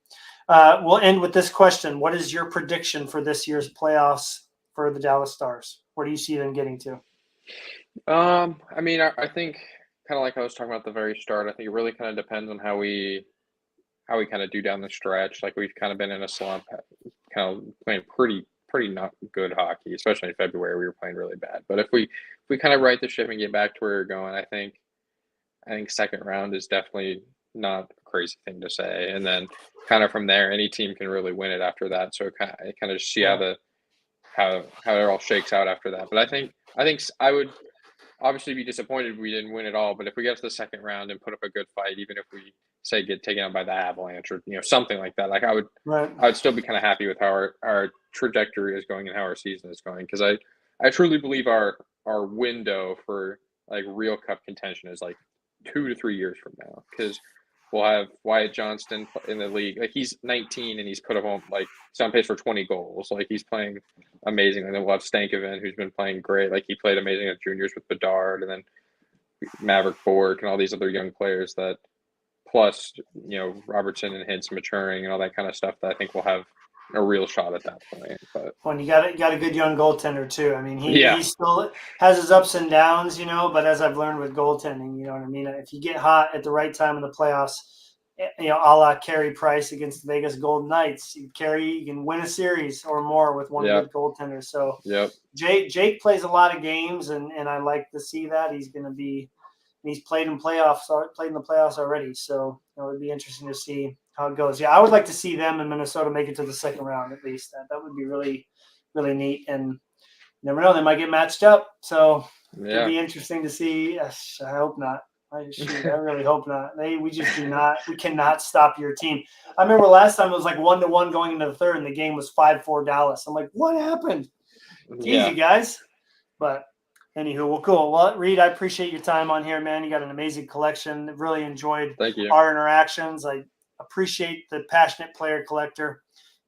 we'll end with this question. What is your prediction for this year's playoffs for the Dallas Stars? Where do you see them getting to? I mean, I think, kind of like I was talking about at the very start, I think it really kind of depends on how we kind of do down the stretch. Like, we've kind of been in a slump, kind of playing pretty not good hockey, especially in February. We were playing really bad. But if we kind of right the ship and get back to where we're going, I think second round is definitely not a crazy thing to say. And then kind of from there, any team can really win it after that. So kind of just see how it all shakes out after that. But I think I would obviously be disappointed we didn't win it all, but if we get to the second round and put up a good fight, even if we say get taken out by the Avalanche or something like that, like I would still be kind of happy with how our trajectory is going and how our season is going, because I truly believe our window for like real cup contention is like 2 to 3 years from now, because we'll have Wyatt Johnston in the league. Like, he's 19 and he's put up like he's on pace for 20 goals. Like, he's playing amazing. And then we'll have Stankoven, who's been playing great. Like, he played amazing at juniors with Bedard, and then Maverick Bork and all these other young players that, plus, Robertson and Hintz maturing and all that kind of stuff, that I think we'll have a real shot at that point. But you got a good young goaltender too. I mean, he still has his ups and downs, but as I've learned with goaltending, you know what I mean? If you get hot at the right time in the playoffs, a la Carey Price against the Vegas Golden Knights, you can win a series or more with one good goaltender. So Jake plays a lot of games, and I like to see that. He's played in the playoffs already. So it would be interesting to see how it goes. Yeah, I would like to see them in Minnesota make it to the second round at least. That would be really, really neat. And you never know, they might get matched up. So it'd be interesting to see. Yes, I hope not. I really hope not. We cannot stop your team. I remember last time it was like 1-1 going into the third, and the game was 5-4 Dallas. I'm like, what happened? It's easy, guys. But anywho, well, cool. Well, Reid, I appreciate your time on here, man. You got an amazing collection. I've really enjoyed our interactions. I appreciate the passionate player collector.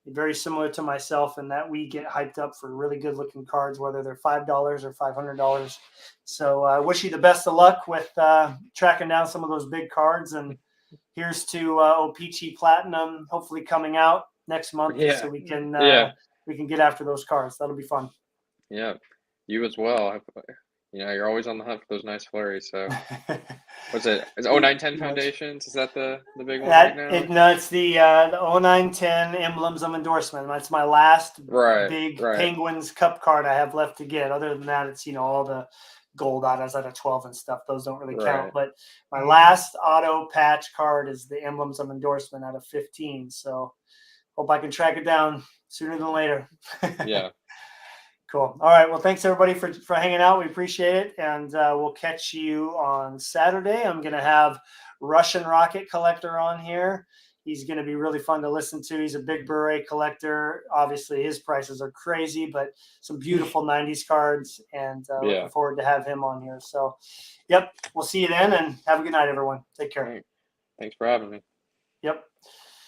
Very similar to myself in that we get hyped up for really good looking cards, whether they're $5 or $500. So I wish you the best of luck with tracking down some of those big cards. And here's to O-Pee-Chee Platinum, hopefully coming out next month, so we can get after those cards. That'll be fun. Yeah, you as well. You're always on the hunt for those nice flurries. So, what's it? Is 0910 Foundations? Is that the big one right now? No, it's the 0910 Emblems of Endorsement. That's my last big Penguins Cup card I have left to get. Other than that, it's all the gold autos out of 12 and stuff. Those don't really count. But my last auto patch card is the Emblems of Endorsement out of 15. So Hope I can track it down sooner than later. Yeah. Cool. All right. Well, thanks everybody for hanging out. We appreciate it, and we'll catch you on Saturday. I'm going to have Russian Rocket Collector on here. He's going to be really fun to listen to. He's a big beret collector. Obviously, his prices are crazy, but some beautiful 90s cards, and looking forward to have him on here. So, yep, we'll see you then, and have a good night, everyone. Take care. All right. Thanks for having me. Yep.